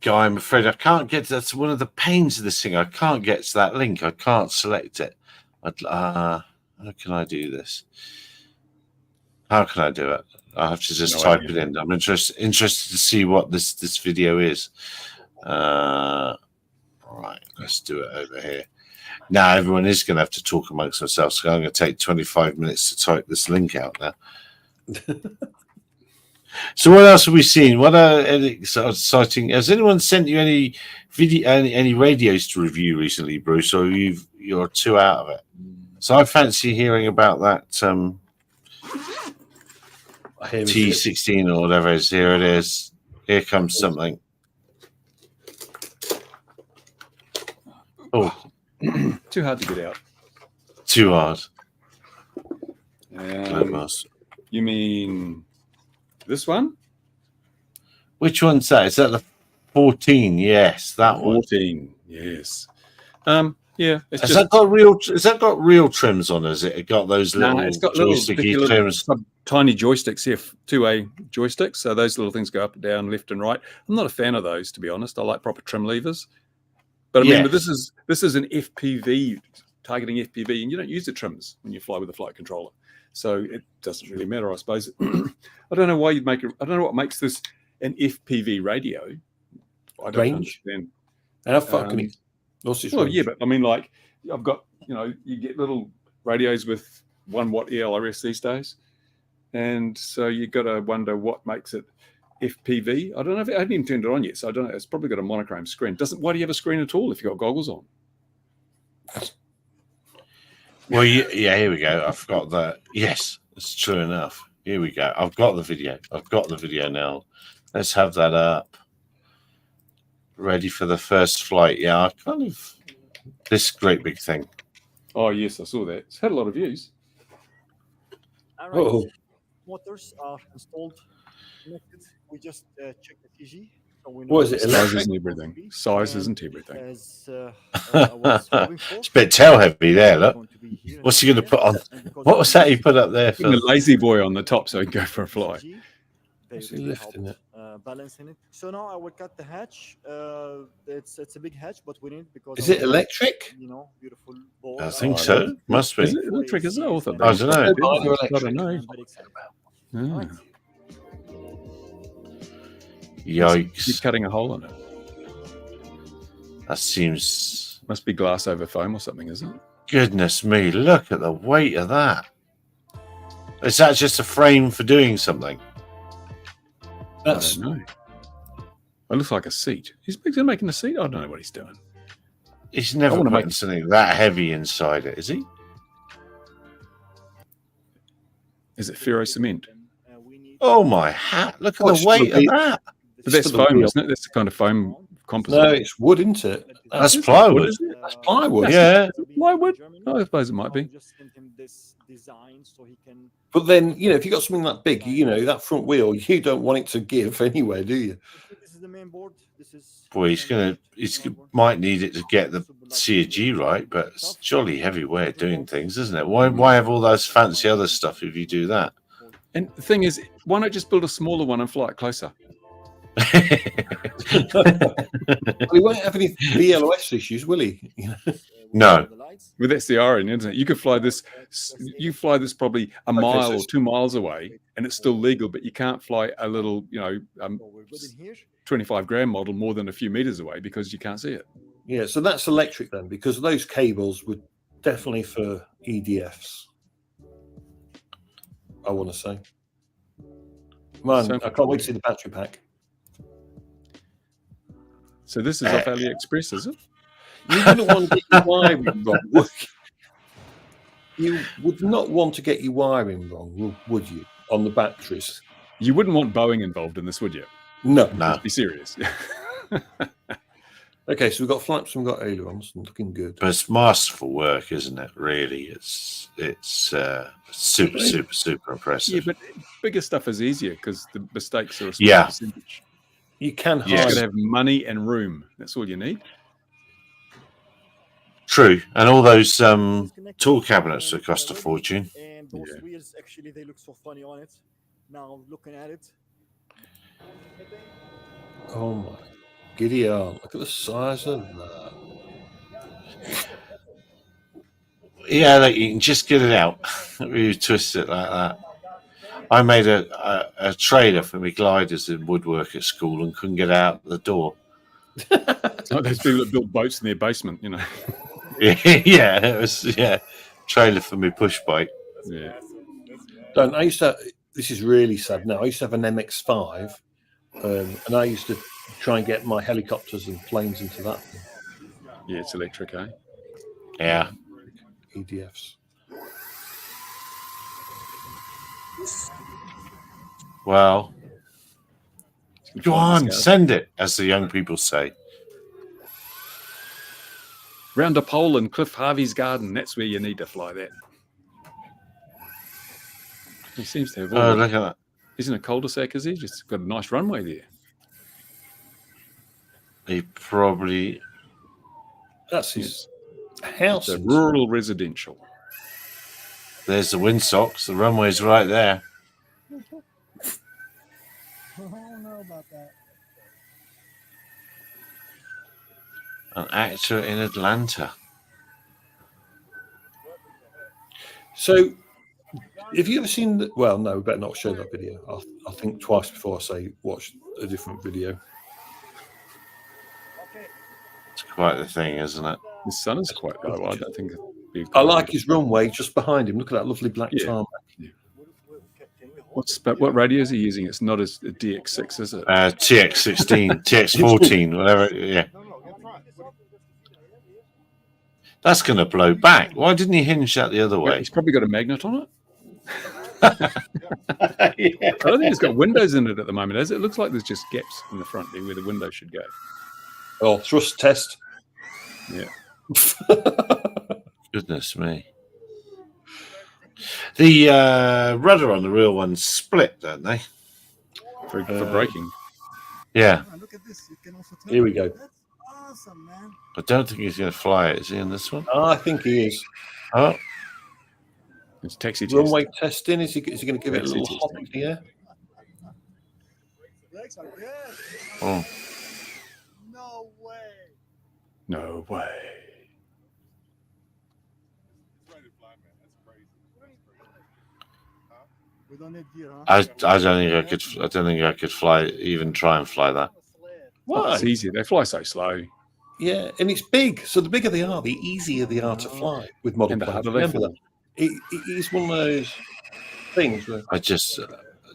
Guy, I'm afraid I can't get to that's one of the pains of this thing. I can't get to that link. I can't select it. How can I do this? How can I do it? I have to just type it in. I'm interested to see what this video is. Right, let's do it over here. Now everyone is going to have to talk amongst themselves. So I'm going to take 25 minutes to type this link out now. So what else have we seen? What are exciting? Has anyone sent you any video, any radios to review recently, Bruce? Or you're too out of it? So I fancy hearing about that T16 or whatever it is. Here it is. Here comes something. Oh. Too hard to get out. Too hard. You mean this one? Which one's that? Is that the 14? Yes, that 14. Yes. Yeah. Has that got real trims on? Has it got those little it's got little trims? Tiny joysticks here, 2A joysticks. So those little things go up and down, left and right. I'm not a fan of those, to be honest. I like proper trim levers. But I mean, but this is an FPV, targeting FPV, and you don't use the trims when you fly with a flight controller. So it doesn't really matter, I suppose. I don't know why you'd make it. I don't know what makes this an FPV radio. I don't understand. How far can it? Well, yeah, but I mean, like, I've got, you get little radios with 1 watt ELRS these days. And so you've got to wonder what makes it FPV. I don't know. I haven't even turned it on yet, so I don't know. It's probably got a monochrome screen. Why do you have a screen at all if you've got goggles on? Well, yeah, here we go. I've got that. Yes, it's true enough. Here we go. I've got the video now. Let's have that up. Ready for the first flight. Yeah, this great big thing. Oh, yes, I saw that. It's had a lot of views. All right. Motors are installed, connected. We just check the TG. So we know what is it? Size isn't everything. Size isn't everything. As, It's a bit tail heavy there. Look. What's he going to put on? What was that he put up there? The lazy boy on the top so he can go for a fly. What's he lifting it? Balancing it. So now I will cut the hatch. It's a big hatch, but we need because is it electric? Beautiful ball. I think so. Must be. Is it electric? Is it? I don't know. I don't know. Right. Yikes! You're cutting a hole in it. That seems. Must be glass over foam or something, isn't it? Goodness me! Look at the weight of that. Is that just a frame for doing something? I don't know. It looks like a seat. He's making a seat. I don't know what he's doing. He's never putting something that heavy inside it, is he? Is it ferro cement? Oh my hat! Look at the weight of that. But that's foam, isn't it? That's the kind of foam composite. No, it's wood, isn't it? That's plywood. That's plywood. Yeah. Plywood? Oh, I suppose it might be. But then, if you've got something that big, that front wheel, you don't want it to give anywhere, do you? This is the main board. Boy, he might need it to get the CG right, but it's jolly heavy way of doing things, isn't it? Why have all those fancy other stuff if you do that? And the thing is, why not just build a smaller one and fly it closer? Well, he won't have any VLOS issues, will he? No. Well, that's the irony, isn't it? You could fly this. You fly this probably a mile or 2 miles away, and it's still legal. But you can't fly a little, 25 gram model more than a few meters away because you can't see it. Yeah, so that's electric then, because those cables were definitely for EDFs. I want to say. Man, I can't wait to see the battery pack. So this is off AliExpress, is it? You wouldn't want to get your wiring wrong, would you? You would not want to get your wiring wrong, would you, on the batteries? You wouldn't want Boeing involved in this, would you? No. Let's be serious. Okay, so we've got flaps and we've got ailerons, looking good. But it's masterful work, isn't it? Really, it's super impressive. Yeah, but bigger stuff is easier because the mistakes are a small percentage. You can have money and room. That's all you need. True, and all those tool cabinets that cost a fortune. And those wheels, actually, they look so funny on it. Now looking at it. Oh my, giddy on! Look at the size of that. Yeah, look, you can just get it out. You twist it like that. I made a trailer for my gliders in woodwork at school and couldn't get out the door. Like those people that build boats in their basement, Yeah, it was trailer for my push bike. Yeah. I used to. This is really sad. Now I used to have an MX-5, and I used to try and get my helicopters and planes into that thing. Yeah, it's electric, eh? Yeah. EDFs. Well, go on, send it, as the young people say. Round a pole in Cliff Harvey's garden. That's where you need to fly that. He seems to have. Oh, look at that. He's in a cul-de-sac, is he? Just got a nice runway there. He probably. That's his house. It's a rural residential. There's the windsocks. The runway's right there. I don't know about that. An actor in Atlanta. So, have you ever seen the, well, no, we better not show that video. I'll think twice before I say watch a different video. It's quite the thing, isn't it? His son is quite low. I don't think. I like his runway just behind him. Look at that lovely black tarmac. What radio is he using? It's not a DX6, is it? TX16, TX14, whatever. Yeah. That's going to blow back. Why didn't he hinge that the other way? He's probably got a magnet on it. I don't think it's got windows in it at the moment, has it? It looks like there's just gaps in the front there where the window should go. Oh, thrust test. Yeah. Goodness me. The rudder on the real one's split, don't they? For braking. Yeah. Look at this. You can also Here we go. That's awesome, man. I don't think he's going to fly it. Is he in this one? Oh, I think he is. Oh, It's taxi test. Runway testing. Is he going to give it a Taxi little hop in the air? Legs are good. oh. No way. No way. We don't need gear, huh? I don't think I could. I don't think I could fly. Even try and fly that. Why? It's easy. They fly so slow. Yeah, and it's big. So the bigger they are, the easier they are to fly with model And the planes. harder they Remember fall. that. It is one of those things where I just.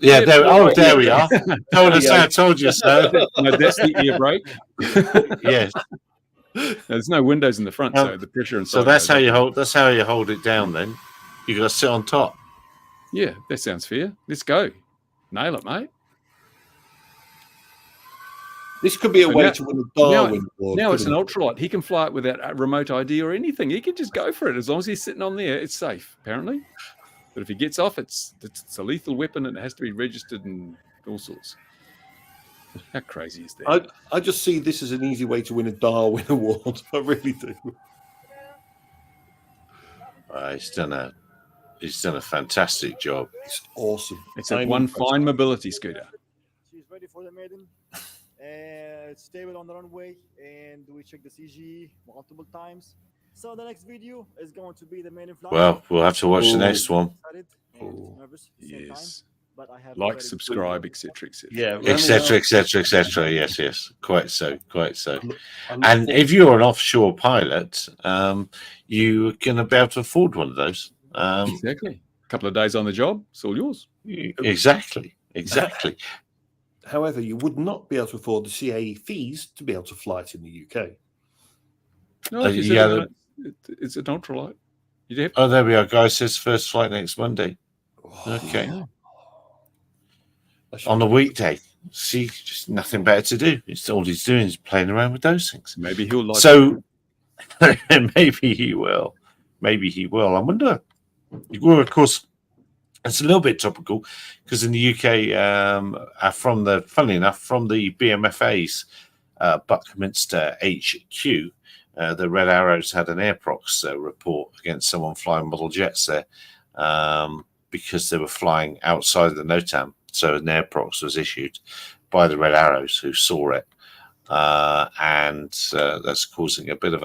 Yeah. There. Oh, there we are. Told us. I told you so. No, that's the ear brake. Yes. There's no windows in the front, so the pressure inside. So that's goes how up. you hold. That's how you hold it down. Then you got to sit on top. Yeah, that sounds fair. Let's go. Nail it, mate. this could be a So way now- to win a Darwin Award. Now it's an couldn't ultralight. He can fly it without a remote ID or anything. He can just go for it as long as he's sitting on there. It's safe, apparently. But if he gets off, it's a lethal weapon and it has to be registered and all sorts. How crazy is that? I just see this as an easy way to win a Darwin Award. I really do. He's done a fantastic job. It's awesome. It's a I'm one impressed. fine mobility scooter. She's ready for the maiden. It's stable on the runway, and we check the CG multiple times. So the next video is going to be the maiden flight. Well, we'll have to watch the Ooh. next one. Excited and nervous at the same time, Yes. but I have Like, very- subscribe, etc., etc. Yeah, Etc. Etc. Etc. Yes. Quite so. Quite so. I look And forward- if you're an offshore pilot, you're going to be able to afford one of those. Exactly. A couple of days on the job, it's all yours. Exactly. However, you would not be able to afford the CAE fees to be able to fly it in the UK. No, if you said yeah, it's an ultralight. You have Oh, there we are. Guy says first flight next Monday. Okay. That should On a be- weekday. See, just nothing better to do. It's all he's doing is playing around with those things. maybe he'll like. So maybe he will. Maybe he will. I wonder. Well, of course, it's a little bit topical because in the UK, funnily enough, from the BMFA's Buckminster HQ, the Red Arrows had an Airprox report against someone flying model jets there because they were flying outside the NOTAM. So an Airprox was issued by the Red Arrows who saw it, and that's causing a bit of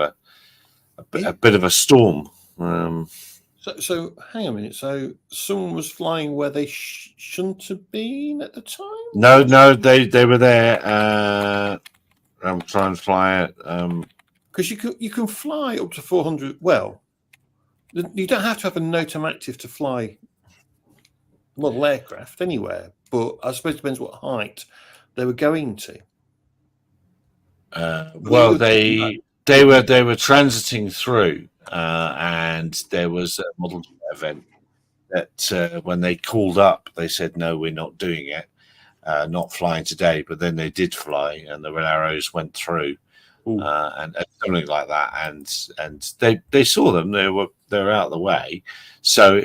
a storm. So hang on a minute. So someone was flying where they shouldn't have been at the time? No, they were there. I'm trying to fly it. Because you can fly up to 400. Well, you don't have to have a NOTAM active to fly model aircraft anywhere, but I suppose it depends what height they were going to. Well, they were transiting through, and there was a model jet event that when they called up, they said, "No, we're not doing it, not flying today." But then they did fly, and the Red Arrows went through, and something like that, and they saw them. They were out of the way, so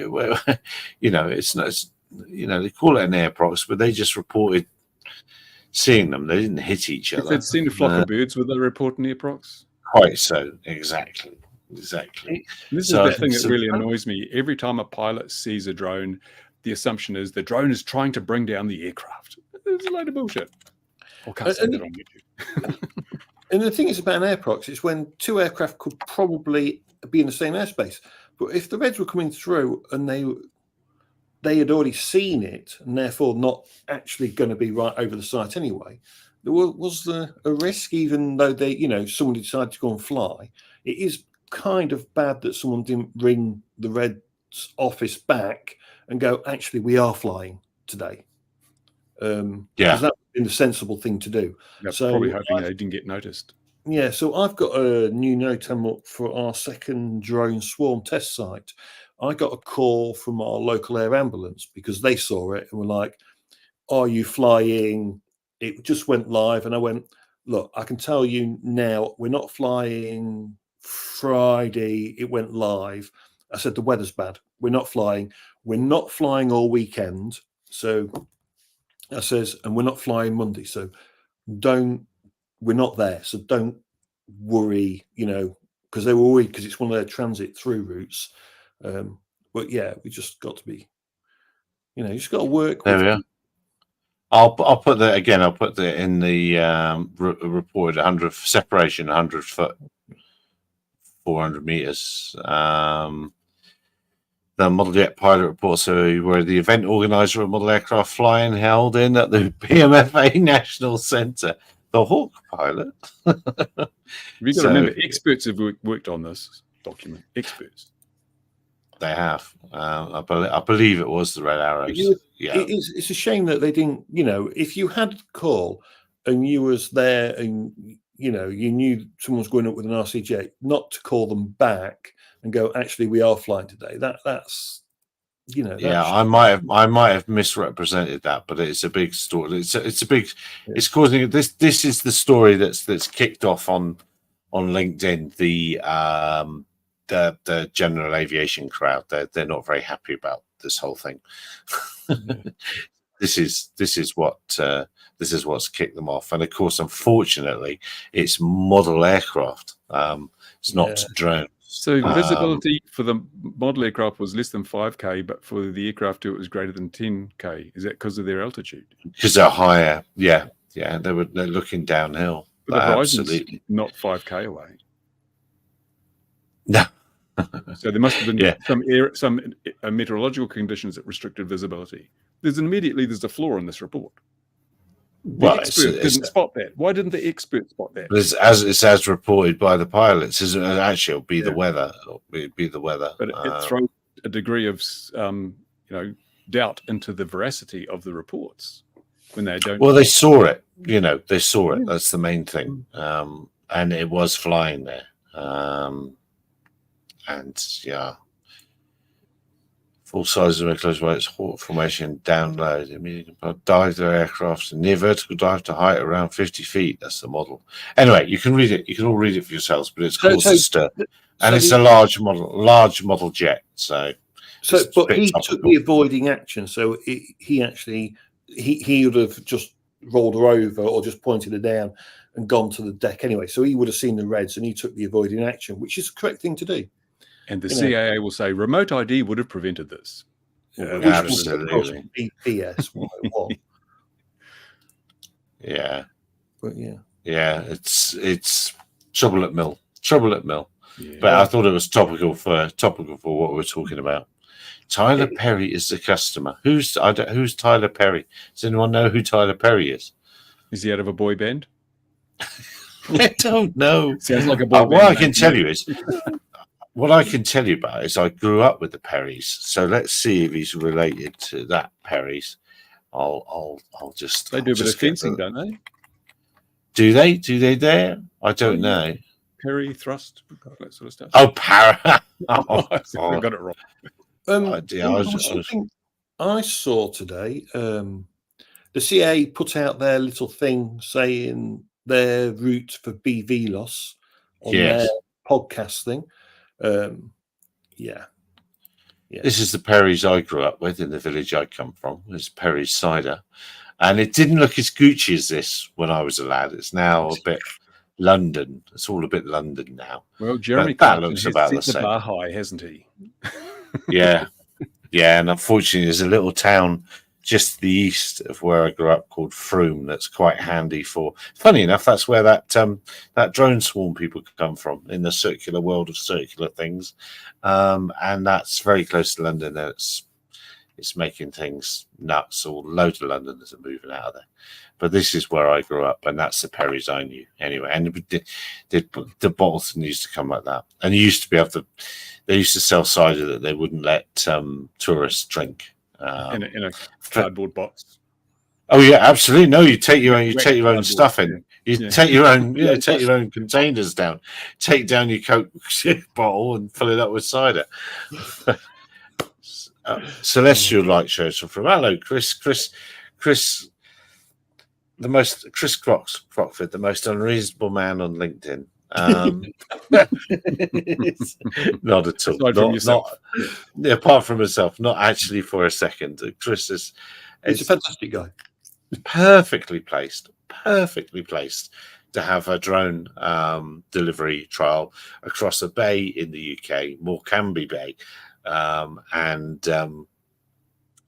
it's not. they call it an air prox, but they just reported seeing them. They didn't hit each If other. they'd seen a flock of birds, would they report an air prox? Quite so, exactly. This is the thing that really annoys me. Every time a pilot sees a drone, the assumption is the drone is trying to bring down the aircraft. It's a load of bullshit. I can't say that on YouTube. And the thing is about an air prox, it's when two aircraft could probably be in the same airspace. But if the Reds were coming through and they had already seen it and therefore not actually going to be right over the site anyway, was there a risk, even though someone decided to go and fly? It is kind of bad that someone didn't ring the Reds office back and go, actually, we are flying today. Because that would have been the sensible thing to do. Yeah, so probably hoping they didn't get noticed. Yeah, so I've got a new NOTAM up for our second drone swarm test site. I got a call from our local air ambulance because they saw it and were like, are you flying? It just went live. And I went, look, I can tell you now, we're not flying Friday. It went live. I said, the weather's bad. We're not flying. We're not flying all weekend. So I says, and we're not flying Monday. So we're not there. So don't worry, because they were worried because it's one of their transit through routes. But yeah, we just got to be, you just got to work. There we are. I'll put that again. I'll put that in the report. 100 separation, 100 foot, 400 meters. The model jet pilot report. So, where the event organizer of model aircraft flying held in at the PMFA National Centre. The Hawk pilot. We've got to remember, experts have worked on this document. Experts. They have. I believe it was the Red Arrows. It's a shame that they didn't. If you had a call and you was there and you knew someone was going up with an RCJ, not to call them back and go, actually, we are flying today. That's. I might have misrepresented that, but it's a big story. It's a big. Yeah. It's causing this. This is the story that's kicked off on LinkedIn. The general aviation crowd. They're not very happy about this whole thing. This is what's kicked them off, and of course, unfortunately, it's model aircraft. It's not drone. So visibility for the model aircraft was less than 5K, but for the aircraft it was greater than 10K. Is that because of their altitude? Because they're higher. Yeah. They're looking downhill. But the horizon's not 5K away. No. So there must have been some meteorological conditions that restricted visibility. There's a flaw in this report. The expert didn't spot that. Why didn't the expert spot that? It's as reported by the pilots. Actually, it'll be the weather. It'll be the weather. But it throws a degree of doubt into the veracity of the reports when they don't. Well, they saw it. They saw it. That's the main thing. And it was flying there. Full size of close weights, Hawk formation, download, immediately dive their aircraft, near vertical dive to height around 50 feet. That's the model. Anyway, you can read it. You can all read it for yourselves, but it's caused a stir. And it's a large model jet. But he took the avoiding action. So he would have just rolled her over or just pointed her down and gone to the deck anyway. So he would have seen the Reds and he took the avoiding action, which is the correct thing to do. And the CAA will say remote ID would have prevented this. Absolutely. BS 101. Yeah. But yeah. Yeah, it's trouble at mill. Yeah. But I thought it was topical for what we're talking about. Tyler Perry is the customer. Who's Tyler Perry? Does anyone know who Tyler Perry is? Is he out of a boy band? I don't know. Sounds like a boy band. What I can tell you is what I can tell you about is I grew up with the Perrys. So let's see if he's related to that Perrys. I'll just. They do a bit of fencing, don't they? Do they? Do they there? I don't know. Perry thrust, that sort of stuff. Oh, para! I got it wrong. Something I saw today. The CA put out their little thing saying their route for BV loss on their podcast thing. Yeah. This is the Perry's I grew up with in the village I come from. It's Perry's cider. And it didn't look as Gucci as this when I was a lad. It's now a bit London. It's all a bit London now. Well, Jeremy that Clarkson looks has about set the same. bar high, hasn't he? Yeah. Yeah. And unfortunately, there's a little town just to the east of where I grew up called Frome that's quite handy for. Funny enough, that's where that drone swarm people come from in the circular world of circular things. And that's very close to London. It's making things nuts. All loads of Londoners are moving out of there. But this is where I grew up, and that's the Perry's I knew anyway. And the bottles used to come like that. And you used to be able to. They used to sell cider that they wouldn't let tourists drink in a cardboard box. Oh yeah, absolutely. No, you take your own. You take your own stuff in. You take your own. Yeah, take your own containers down. Take down your Coke bottle and fill it up with cider. Celestial light shows from hello, Chris Crockford, the most unreasonable man on LinkedIn. Not at all. Apart from himself, not actually for a second. Chris is he's a fantastic guy. Perfectly placed to have a drone delivery trial across a bay in the UK, Morecambe Bay. And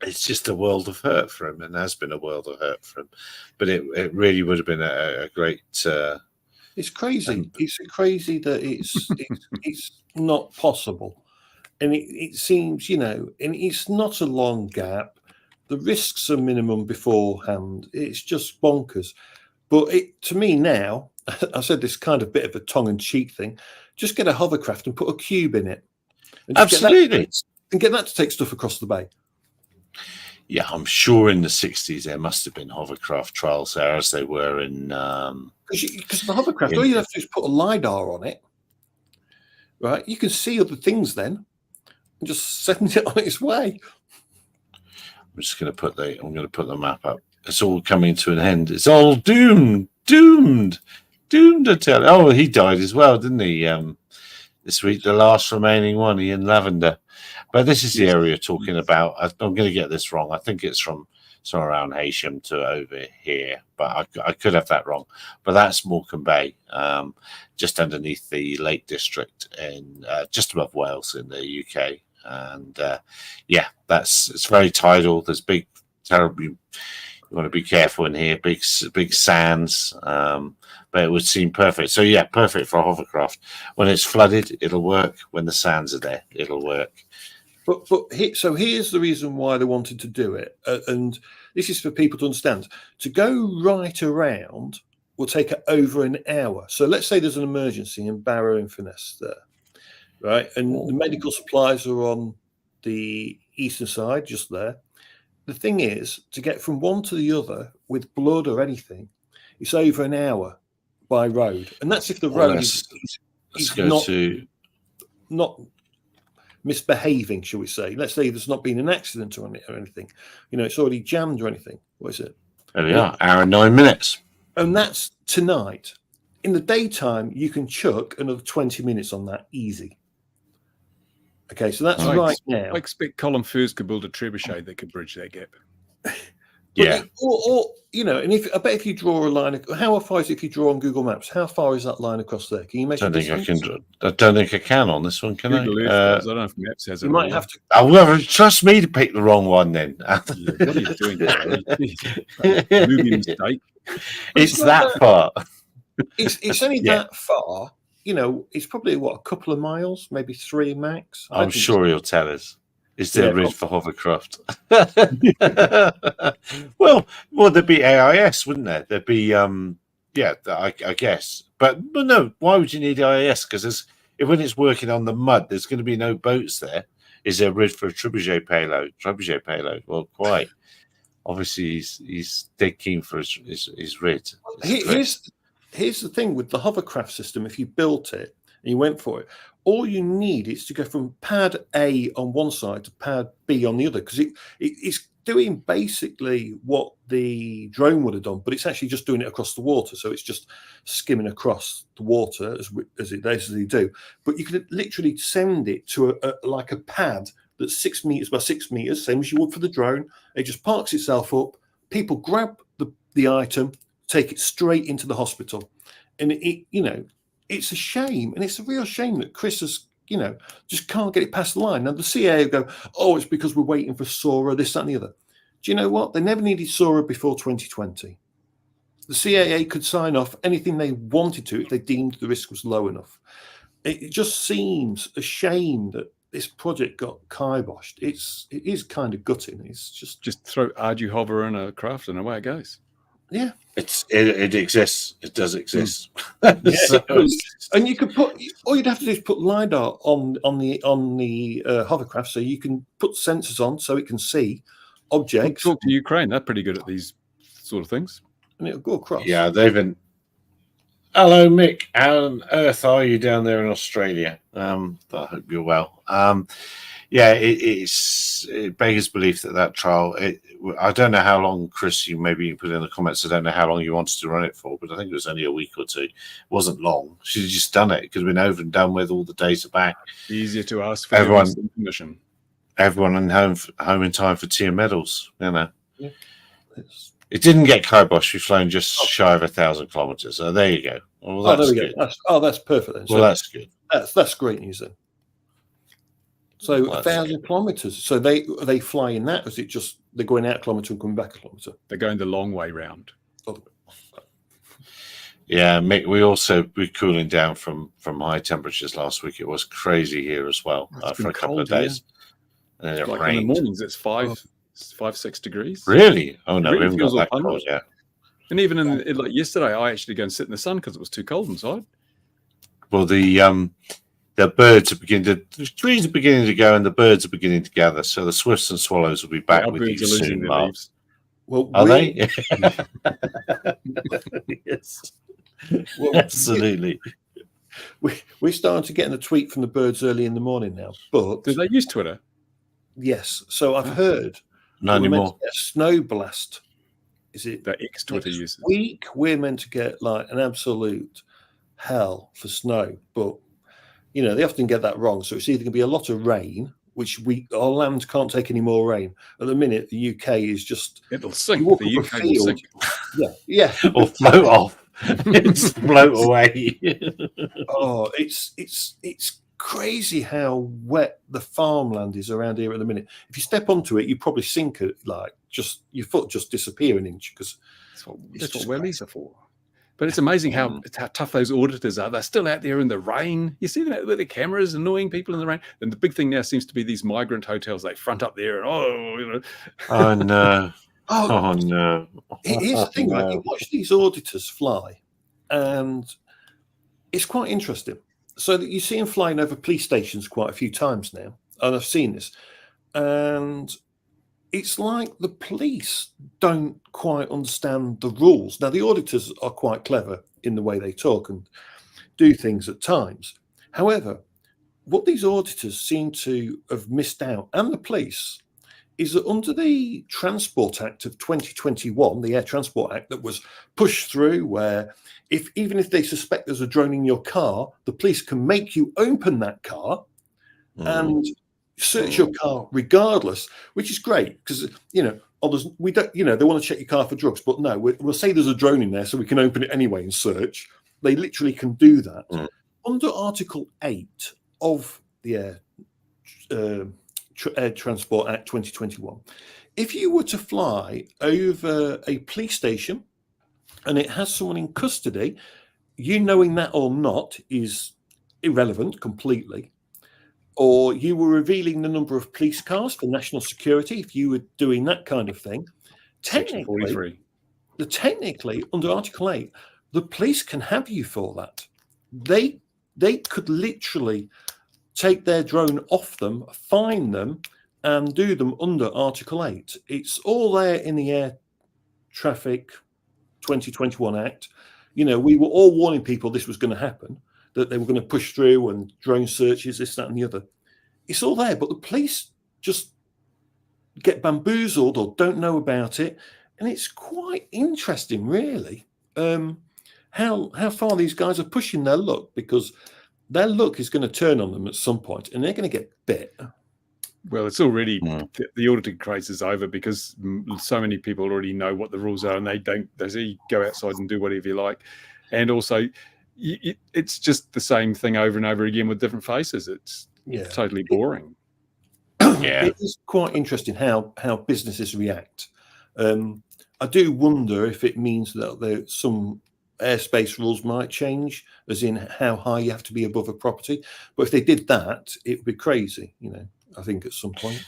it's just a world of hurt for him, and has been a world of hurt for him. But it really would have been a great. It's crazy. It's crazy that it's not possible, and it seems, and it's not a long gap. The risks are minimum beforehand. It's just bonkers. But to me now, I said this kind of bit of a tongue-in-cheek thing. Just get a hovercraft and put a cube in it. Absolutely. Get that to take stuff across the bay. Yeah, I'm sure in the 60s there must have been hovercraft trials there, as they were in. Because the hovercraft, all you have to do is put a LiDAR on it, right? You can see other things then, and just send it on its way. I'm just going to put the map up. It's all coming to an end. It's all doomed. I tell you. Oh, he died as well, didn't he? This week, the last remaining one, Ian Lavender. But this is the area talking about. I'm going to get this wrong. I think it's from somewhere around Heysham to over here, but I could have that wrong. But that's Morecambe Bay, just underneath the Lake District, in just above Wales in the UK. And it's very tidal. There's big, terribly. You want to be careful in here. Big sands. But it would seem perfect. So yeah, perfect for a hovercraft. When it's flooded, it'll work. When the sands are there, it'll work. So here's the reason why they wanted to do it, and this is for people to understand. To go right around will take over an hour. So let's say there's an emergency in Barrow-in-Furness there, right? And the medical supplies are on the eastern side, just there. The thing is, to get from one to the other with blood or anything, it's over an hour by road, and that's if the road is not misbehaving, shall we say. Let's say there's not been an accident or anything. It's already jammed or anything. What is it? There we are, hour and 9 minutes. And that's tonight. In the daytime, you can chuck another 20 minutes on that easy. Okay, so that's right now. I expect Colin Furze could build a trebuchet that could bridge that gap. Yeah. And I bet if you draw a line, how far is it if you draw on Google Maps? How far is that line across there? Can you measure? I don't think I can on this one, can I? I don't know if Maps has it. You might have to. Oh, well, trust me to pick the wrong one then. What are you doing there? Movie mistake. It's that far. It's only that far. It's probably a couple of miles, maybe 3 max. I'm sure he'll tell us. Is there a rig for hovercraft? well, there'd be AIS, wouldn't there? There'd be, I guess. But no, why would you need AIS? Because when it's working on the mud, there's going to be no boats there. Is there a rig for a trebuchet payload? Well, quite. Obviously, he's dead keen for his rig. Here's the thing with the hovercraft system. If you built it and you went for it, all you need is to go from pad A on one side to pad B on the other, because it's doing basically what the drone would have done, but it's actually just doing it across the water. So it's just skimming across the water as it do. But you can literally send it to like a pad that's 6 meters by 6 meters, same as you would for the drone. It just parks itself up. People grab the item, take it straight into the hospital. And it's a shame. And it's a real shame that Chris has, just can't get it past the line. Now the CIA go, oh, it's because we're waiting for SORA, this, that, and the other. Do you know what? They never needed SORA before 2020. The CIA could sign off anything they wanted to if they deemed the risk was low enough. It just seems a shame that this project got kiboshed. It is kind of gutting. It's just throw Ardu hover in a craft and away it goes. Yeah, it exists. It does exist. Yeah, and you could put, all you'd have to do is put LiDAR on the hovercraft, so you can put sensors on so it can see objects. Talk to Ukraine. They're pretty good at these sort of things. And it'll go across. Yeah, they've been. Hello, Mick. How on earth are you down there in Australia? I hope you're well. Yeah, it beggars belief that trial. I don't know how long, Chris. You put in the comments. I don't know how long you wanted to run it for, but I think it was only a week or two. It wasn't long. She'd just done it. It could have been over and done with. All the data back. Easier to ask for permission. Everyone home in time for tea and medals. Yeah. It didn't get kibosh. We've flown just shy of 1,000 kilometers. So there you go. Well, that's there we go. That's perfect then. Well, that's good. That's great news then. So 1,000 kilometers. So they fly in that, or is it just they're going out a kilometer and coming back a kilometer? They're going the long way round. Yeah, Mick, we're cooling down from high temperatures last week. It was crazy here as well for a couple of days. Yeah. And then it rained. in the mornings, it's 6 degrees. Really? Oh no, really we haven't got that cold yet. And even like yesterday, I actually go and sit in the sun because it was too cold inside. Well, the birds the trees are beginning to go, and the birds are beginning to gather. So the swifts and swallows will be back with you soon, Mark. Well, are they? Yes. Well, absolutely. We're starting to get a tweet from the birds early in the morning now. But do they use Twitter? Yes. So I've heard. Not anymore. Snow blast. Is it that X Twitter uses? Week we're meant to get like an absolute hell for snow, but they often get that wrong. So it's either going to be a lot of rain, which our land can't take any more rain. At the minute, the UK is just it'll sink. The UK will sink. Yeah, or float off. It's float away. Oh, it's crazy how wet the farmland is around here at the minute. If you step onto it, you probably sink it, like just your foot just disappear an inch because that's what wellies are for. But it's amazing how tough those auditors are. They're still out there in the rain. You see them out with their cameras annoying people in the rain. And the big thing now seems to be these migrant hotels. They front up there and oh no. Oh no. Here's the thing, right? You watch these auditors fly, and it's quite interesting. So that you see them flying over police stations quite a few times now, and I've seen this, and it's like the police don't quite understand the rules. Now, the auditors are quite clever in the way they talk and do things at times. However, what these auditors seem to have missed out, and the police, is that under the Transport Act of 2021, the Air Transport Act that was pushed through, where even if they suspect there's a drone in your car, the police can make you open that car and search your car regardless, which is great because we don't, they want to check your car for drugs, but no, we'll say there's a drone in there, so we can open it anyway and search. They literally can do that under Article 8 of the Air Transport Act 2021. If you were to fly over a police station and it has someone in custody, you knowing that or not is irrelevant completely. Or you were revealing the number of police cars for national security, if you were doing that kind of thing, technically under Article 8, the police can have you for that. They could literally take their drone off them, fine them, and do them under Article 8. It's all there in the Air Traffic 2021 Act. We were all warning people this was going to happen, that they were going to push through and drone searches, this, that, and the other. It's all there, but the police just get bamboozled or don't know about it. And it's quite interesting, really, how far these guys are pushing their luck, because their luck is going to turn on them at some point and they're going to get bit. Well, it's already the auditing craze is over because so many people already know what the rules are, and they say you go outside and do whatever you like. And also, it's just the same thing over and over again with different faces. It's totally boring. Yeah, it is quite interesting how businesses react. I do wonder if it means that some airspace rules might change, as in how high you have to be above a property. But if they did that, it would be crazy, I think at some point.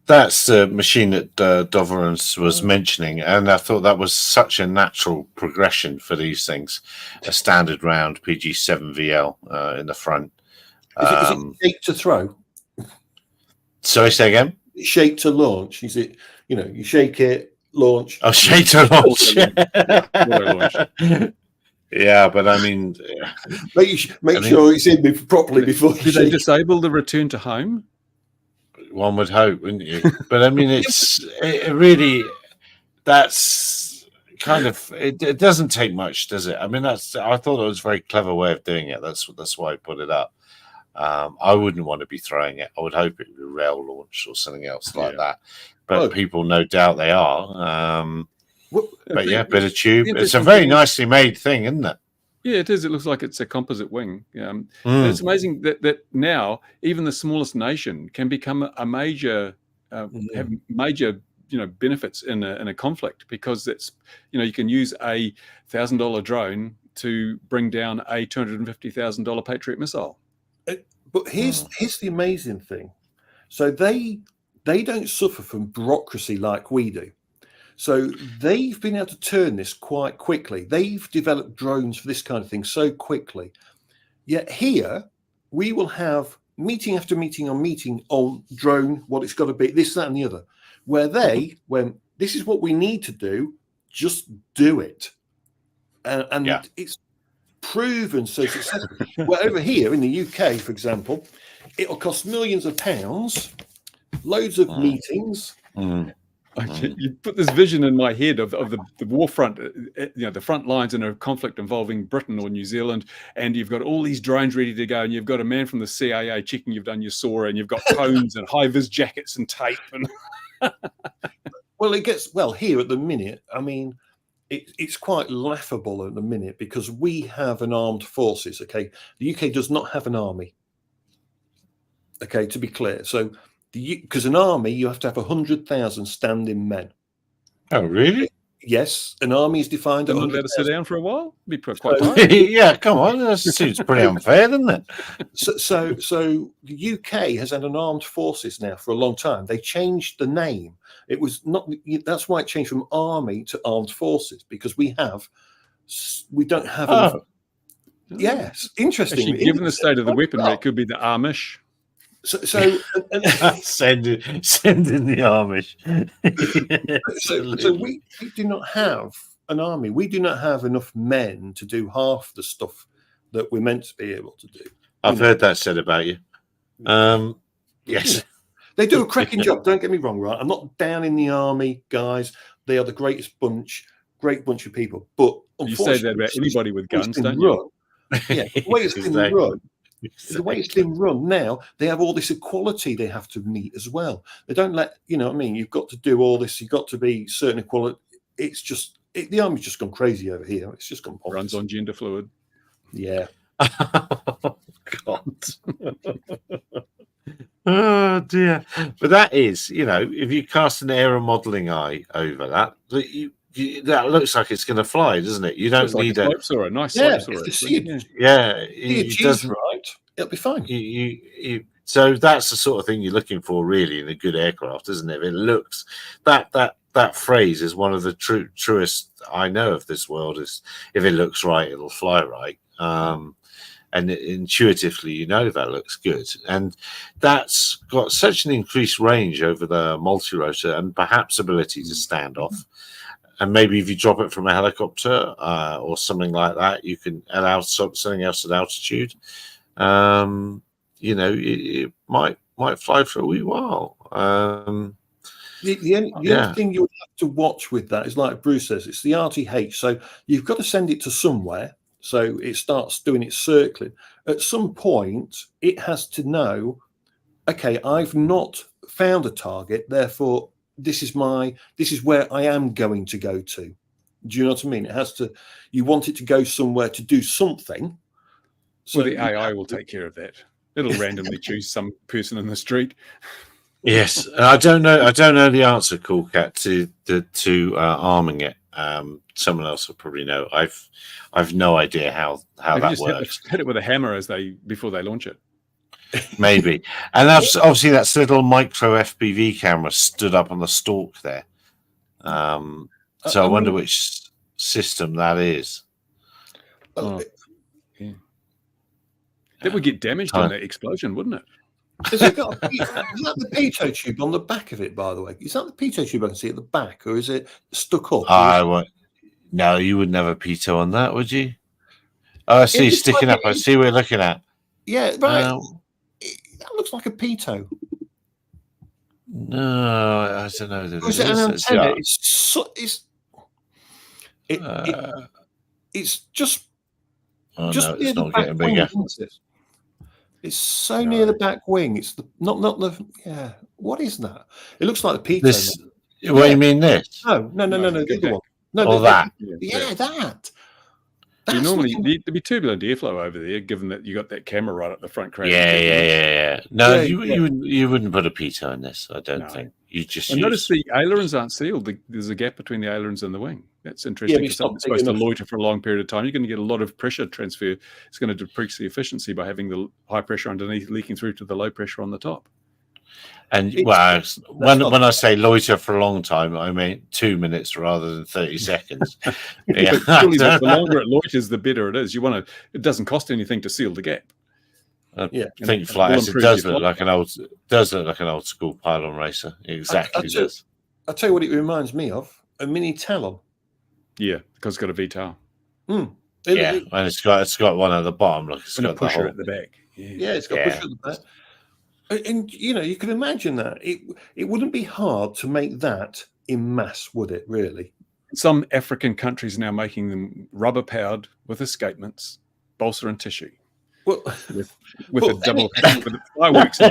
That's the machine that Dovran's was mentioning, and I thought that was such a natural progression for these things. A standard round PG7 VL in the front. Is it shaped to throw? Sorry, say again? Shaped to launch? Is it, you shake it, launch? Oh, shaped to launch. Yeah, but I mean, make sure it's in properly before you did they disable the return to home? One would hope, wouldn't you? But I mean, it really, that's kind of, it doesn't take much, does it? I mean, I thought it was a very clever way of doing it. That's why I put it up. I wouldn't want to be throwing it. I would hope it would be rail launch or something else like that. But people, no doubt they are. But yeah, bit of tube. It's a very nicely made thing, isn't it? Yeah, it is. It looks like it's a composite wing. And it's amazing that now even the smallest nation can become a major, have major, benefits in a conflict, because it's, you can use a $1,000 drone to bring down a $250,000 Patriot missile. But here's the amazing thing. So they don't suffer from bureaucracy like we do. So they've been able to turn this quite quickly. They've developed drones for this kind of thing so quickly. Yet here, we will have meeting after meeting on drone, what it's got to be, this, that, and the other, where when this is what we need to do, just do it. And it's proven so successful. Well, over here in the UK, for example, it'll cost millions of pounds, loads of meetings. You put this vision in my head of the war front, the front lines in a conflict involving Britain or New Zealand, and you've got all these drones ready to go, and you've got a man from the CIA checking you've done your SOAR, and you've got cones and high-vis jackets and tape. And well, it gets here at the minute. I mean, it's quite laughable at the minute because we have an armed forces. Okay, the UK does not have an army. Okay, to be clear, so. Because an army, you have to have 100,000 standing men. Oh, really? Yes, an army is defined. Not allowed to sit down for a while. Be quite tired. Yeah, come on, that seems pretty unfair, doesn't it? So the UK has had an armed forces now for a long time. They changed the name. It was not. That's why it changed from army to armed forces, because we don't have. Enough. Yes, interesting. Actually, given the state of the weaponry, it could be the Amish. So send in the Amish. so we do not have an army. We do not have enough men to do half the stuff that we're meant to be able to do. I've heard that said about you. Yes, they do a cracking job. Don't get me wrong, right? I'm not down in the army, guys. They are the great bunch of people. But you say that about anybody with guns, don't you? Yeah, the way it's been run. The way it's been run now, they have all this equality they have to meet as well. They don't let, what I mean? You've got to do all this. You've got to be certain equality. It's just, the army's just gone crazy over here. It's just gone bonkers. Runs on gender fluid. Yeah. Oh, God. Oh, dear. But that is, if you cast an aeromodelling eye over that, that looks like it's going to fly, doesn't it? You don't need a slope saw, a nice slope saw. It doesn't, right. It'll be fine. So that's the sort of thing you're looking for, really, in a good aircraft, isn't it? It looks that phrase is one of the truest I know of this world. Is if it looks right, it'll fly right. And intuitively, that looks good, and that's got such an increased range over the multi-rotor and perhaps ability to stand off. And maybe if you drop it from a helicopter or something like that, you can allow something else at altitude. It might fly for a wee while. The only thing you would have to watch with that is, like Bruce says, it's the RTH. So you've got to send it to somewhere. So it starts doing its circling. At some point, it has to know okay, I've not found a target, therefore this is where I am going to go to. Do you know what I mean? It has to. You want it to go somewhere to do something. So the AI will take care of that. It'll randomly choose some person in the street. Yes, I don't know the answer, Cool Cat, to arming it. Someone else will probably know. I've no idea how that works. Hit it with a hammer before they launch it. Maybe, and that's obviously that's little micro FPV camera stood up on the stalk there. So I wonder which system that is. Yeah. That would get damaged in that explosion, wouldn't it? Is that the pitot tube on the back of it, by the way? Is that the pitot tube I can see at the back, or is it stuck up? No, you would never pitot on that, would you? Oh, I see sticking up. I see what you're looking at. Yeah, right. That looks like a pitot. No, I don't know. Is it an antenna? It's just. Oh, just no, it's not getting bigger. It's so near the back wing. It's not the. Yeah. What is that? It looks like a pitot. This. What do you mean this? No. The other one. No, that. Yeah, that. Normally, there'd be turbulent airflow over there, given that you got that camera right at the front crane. Yeah. No, you wouldn't put a pitot in this. I don't think. You just. Notice the ailerons aren't sealed. There's a gap between the ailerons and the wing. That's interesting. It's supposed to loiter for a long period of time. You're going to get a lot of pressure transfer. It's going to decrease the efficiency by having the high pressure underneath leaking through to the low pressure on the top. And when I say loiter for a long time, I mean 2 minutes rather than 30 seconds. Yeah. Surely the longer it loiters, the better it is. It doesn't cost anything to seal the gap. I think flight does look like an old school pylon racer. Exactly. I'll tell you what it reminds me of: a mini Talon. Yeah, because it's got a VTOL. And it's got one at the bottom. Look, it's got a pusher at the back. Yeah, it's got a pusher at the back. And you can imagine that it wouldn't be hard to make that in mass, would it? Really? Some African countries now making them rubber powered with escapements, balsa and tissue. Well, with a double with fireworks.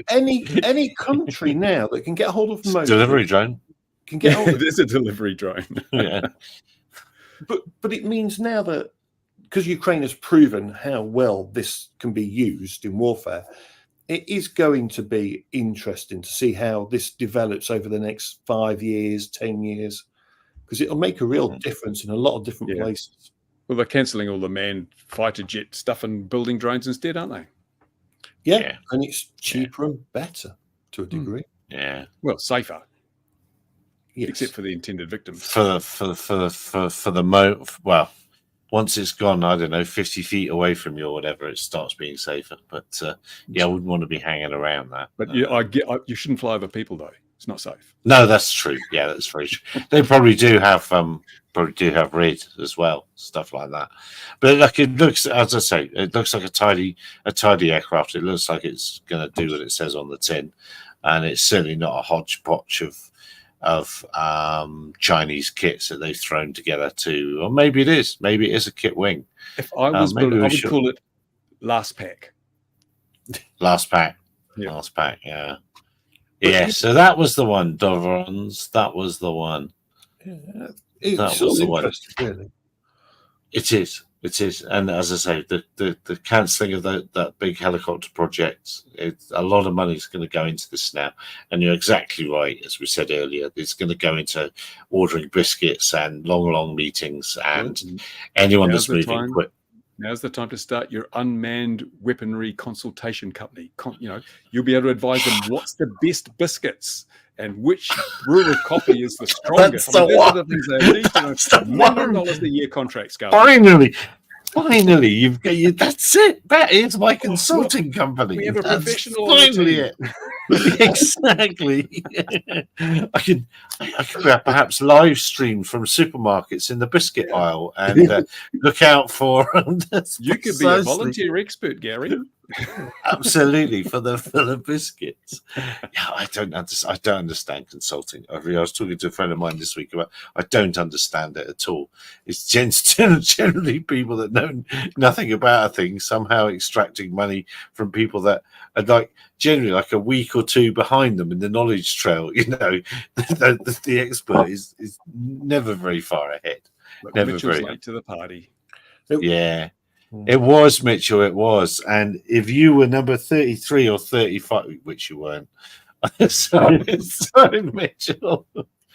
Any country now that can get hold of delivery drone can get hold of it is a delivery drone. Yeah, but it means now that because Ukraine has proven how well this can be used in warfare, it is going to be interesting to see how this develops over the next 5 years, 10 years, because it'll make a real difference in a lot of different places. Well, they're cancelling all the manned fighter jet stuff and building drones instead, aren't they? Yeah. And it's cheaper and better to a degree. Yeah. Well, safer. Yes. Except for the intended victims. For the once it's gone, I don't know, 50 feet away from you or whatever, it starts being safer. But I wouldn't want to be hanging around that. But you shouldn't fly over people, though. It's not safe. No, that's true. Yeah, that's very true. They probably do have RID as well, stuff like that. But it looks, as I say, it looks like a tidy aircraft. It looks like it's going to do what it says on the tin, and it's certainly not a hodgepodge of Chinese kits that they've thrown together to, or maybe it is. Maybe it is a kit wing. If I was, I would call it last pack. Last pack. Yeah. Last pack. Yeah. Yeah. So that was the one, Dovrons. That was the one. Yeah. That was the one. Really. It is. It is. And as I say, the cancelling of that big helicopter project, a lot of money is going to go into this now. And you're exactly right, as we said earlier, it's going to go into ordering biscuits and long meetings, and anyone that's moving quick. Now's the time to start your unmanned weaponry consultation company. You'll be able to advise them what's the best biscuits and which brew of coffee is the strongest. That's the $100 a year contracts, Garth. Finally, you've got that's it. That is my consulting company. We have a professional. Finally, it. Exactly. I could perhaps live stream from supermarkets in the biscuit aisle and look out for. You could be a volunteer expert, Gary. Absolutely, for the biscuits. Yeah, I don't understand consulting. I was talking to a friend of mine this week about. I don't understand it at all. It's generally people that know nothing about a thing somehow extracting money from people that are like generally like a week or two behind them in the knowledge trail. You know, the expert is never very far ahead. Look, Never Mitchell's very late to the party. Yeah. It was, Mitchell, it was. And if you were number 33 or 35, which you weren't, sorry, Mitchell.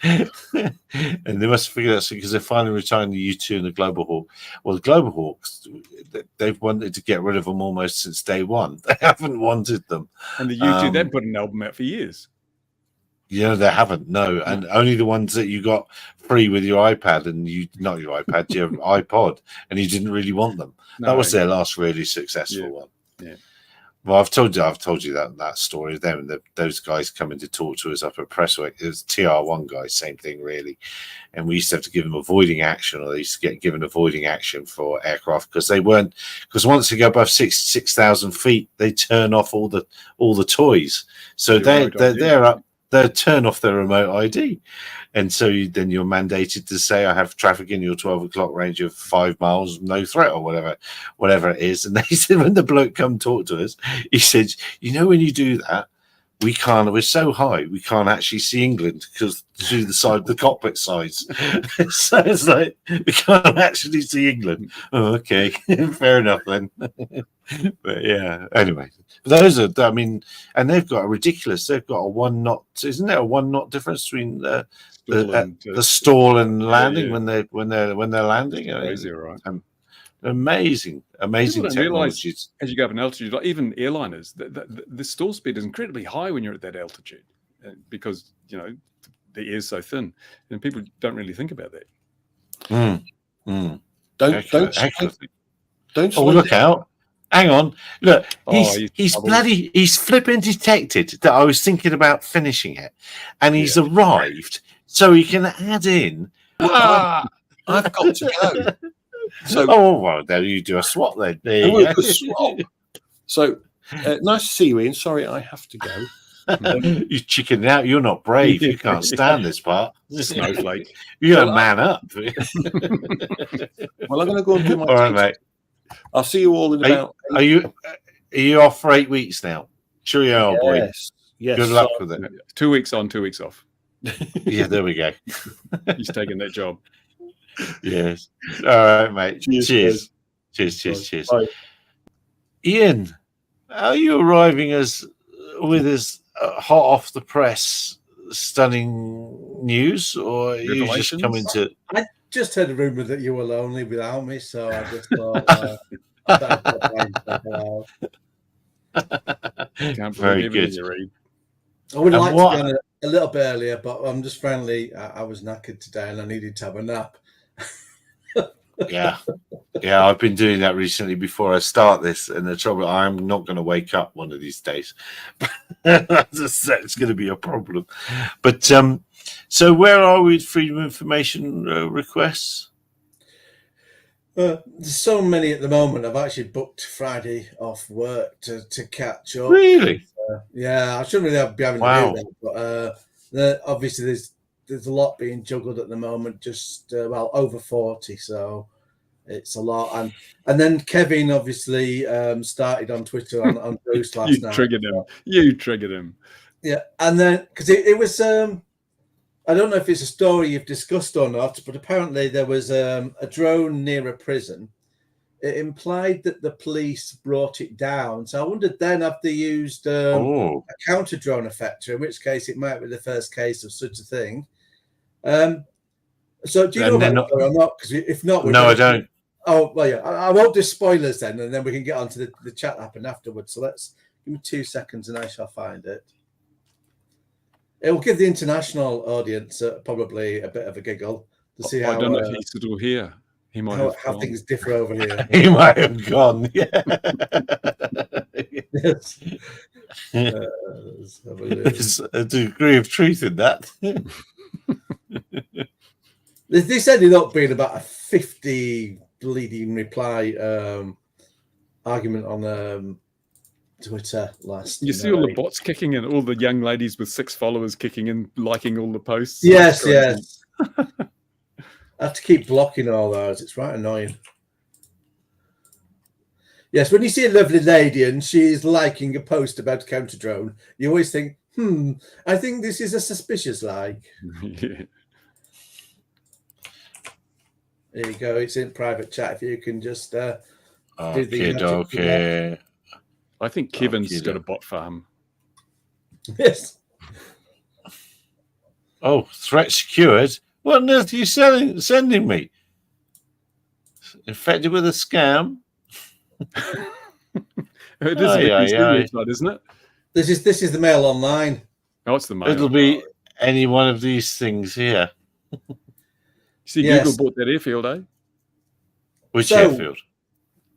And they must have figured out because they're finally retiring the U2 and the Global Hawk. Well, the Global Hawks, they've wanted to get rid of them almost since day one. They haven't wanted them. And the U2, they've put an album out for years. Yeah, they haven't. No, and only the ones that you got free with your iPad and not your iPad, your iPod, and you didn't really want them. No, that was their last really successful one. Yeah. Well, I've told you that story of them. Those guys coming to talk to us up at Presswick. It was TR1 guys, same thing really. And we used to have to give them avoiding action, or they used to get given avoiding action for aircraft because once they go above 6,000 feet, they turn off all the toys. So they're up. They'll turn off their remote ID. And so then you're mandated to say, I have traffic in your 12 o'clock range of 5 miles, no threat, or whatever it is. And they said, when the bloke come talk to us, he said, when you do that, we're so high, we can't actually see England because through the side of the cockpit sides. So it's like, we can't actually see England. Oh, okay. Fair enough then. But yeah, anyway, those are, and they've got they've got a 1 knot, isn't there a 1 knot difference between the stall and landing when they're landing? Crazy, right? Amazing technologies. As you go up in altitude, like even airliners, the stall speed is incredibly high when you're at that altitude because the air is so thin, and people don't really think about that. Don't look out. Hang on. Look, he's flipping detected that I was thinking about finishing it, and he's arrived so he can add in. I've got to go. So, well, there you do a swap then. There you go. Swap. So, nice to see you, Ian. Sorry, I have to go. You're chickening out. You're not brave. You can't stand this part. Snowflake. You gotta man up. Well, I'm going to go and do my. All right, mate. I'll see you all in about. Are you off for 8 weeks now? Sure you are, boy. Yes. Good luck with it. 2 weeks on, 2 weeks off. Yeah, there we go. He's taking that job. Yes. All right, mate. Cheers. Cheers. Bye. Ian, are you arriving with hot off the press, stunning news, or are you just coming to? I just heard a rumor that you were lonely without me, so I just thought. Very good. I would like to be on a little bit earlier, but I'm just friendly. I was knackered today and I needed to have a nap. Yeah, I've been doing that recently before I start this, and the trouble, I'm not going to wake up one of these days. It's going to be a problem. But so where are we with freedom of information requests? There's so many at the moment. I've actually booked Friday off work to catch up. Really? Yeah, I shouldn't really be having to do that, but obviously there's a lot being juggled at the moment. Just over 40, so it's a lot. And then Kevin obviously started on Twitter on Bruce last night. You triggered him. Yeah, and then because it was I don't know if it's a story you've discussed or not, but apparently there was a drone near a prison. It implied that the police brought it down. So I wondered then, have they used a counter drone effector, in which case it might be the first case of such a thing. So do you know about it or not? Because if not, I don't. Oh, well, yeah. I won't do spoilers then, and then we can get on to the chat that happened afterwards. So give me 2 seconds and I shall find it. It will give the international audience probably a bit of a giggle to see how. I don't know if he's still here. He might how things differ over here. He might have gone. Yeah. Yes. There's a degree of truth in that. This ended up being about a 50 bleeding reply argument on Twitter last You see all the night. bots kicking in, all the young ladies with 6 followers kicking in, liking all the posts. Yes, yes. I have to keep blocking all those. It's right annoying. Yes, when you see a lovely lady and she's liking a post about counter drone, you always think, I think this is a suspicious like. Yeah. There you go. It's in private chat. If you can just do the Okay. I think Kevin's got a bot farm. Yes. Oh, threat secured. What on earth are you sending me? Infected with a scam? It is a website, isn't it? This is the Mail Online. Oh, it's the Mail. It'll be any one of these things here. See, Google bought that airfield, eh? Which airfield?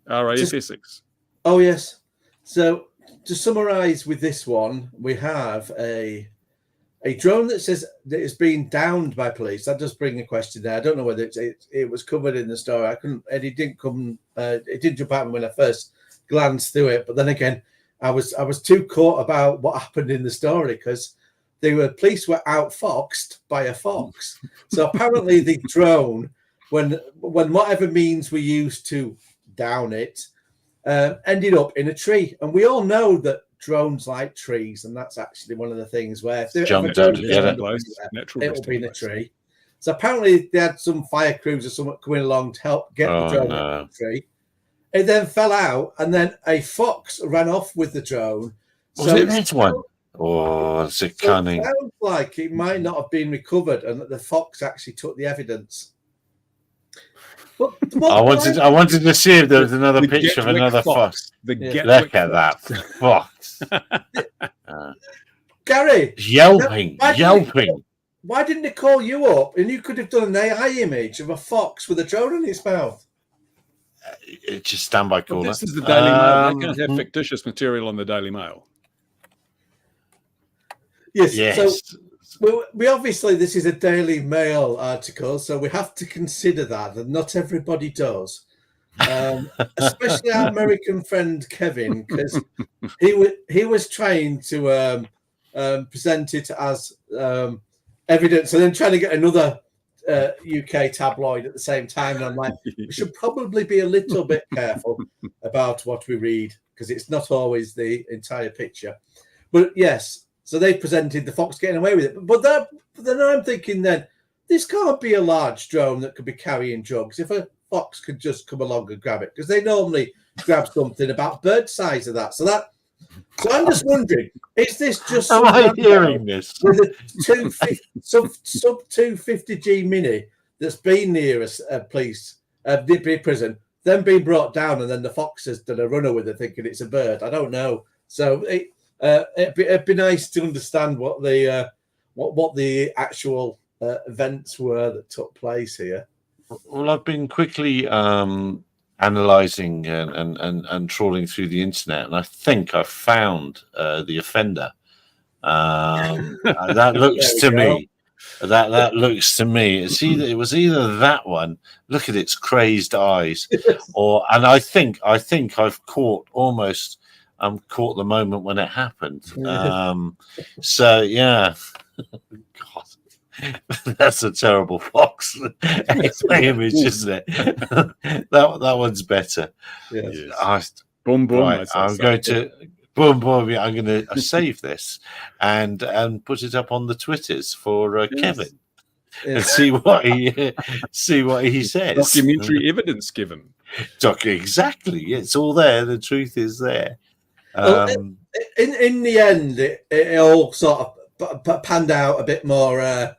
RAF Essex. Oh, yes. So to summarise with this one, we have a drone that says that it's been downed by police. That does bring a question there. I don't know whether it was covered in the story. It didn't come. It didn't jump out when I first glanced through it. But then again, I was too caught about what happened in the story because police were outfoxed by a fox. So apparently the drone, when whatever means we used to down it, ended up in a tree. And we all know that drones like trees, and that's actually one of the things where if it will be in a tree. So apparently they had some fire crews or someone coming along to help get the drone out of the tree. It then fell out, and then a fox ran off with the drone. Was it this one? Oh, it's a cunning. It sounds like it might not have been recovered, and that the fox actually took the evidence. But I wanted to see if there was another picture of another fox. Look at that fox. Gary, yelping. Why didn't they call you up and you could have done an AI image of a fox with a drone in its mouth? Just standby caller. This is the Daily Mail. They can't have fictitious material on the Daily Mail. Yes. So we obviously, this is a Daily Mail article, so we have to consider that, and not everybody does. Especially our American friend Kevin, because he was trying to present it as evidence, and then trying to get another UK tabloid at the same time. And I'm like, we should probably be a little bit careful about what we read, because it's not always the entire picture. But yes. So they presented the fox getting away with it. But then I'm thinking then, this can't be a large drone that could be carrying drugs if a fox could just come along and grab it, because they normally grab something about bird size of that. So I'm just wondering, is this just am I hearing this? With a sub 250G Mini that's been near a prison, then being brought down, and then the fox has done a runner with it thinking it's a bird? I don't know. So it'd be nice to understand what the actual events were that took place here. Well, I've been quickly analysing and trawling through the internet, and I think I found the offender. That looks to me. That looks to me. It was either that one. Look at its crazed eyes, and I think I've caught the moment when it happened. So yeah, God, that's a terrible fox. It's my image, isn't it? that one's better. Yes. Boom. Right, I'm going to save this and put it up on the Twitters for Kevin and see what he says. Documentary evidence given. Exactly. It's all there. The truth is there. In the end, it all sort of panned out a bit more, a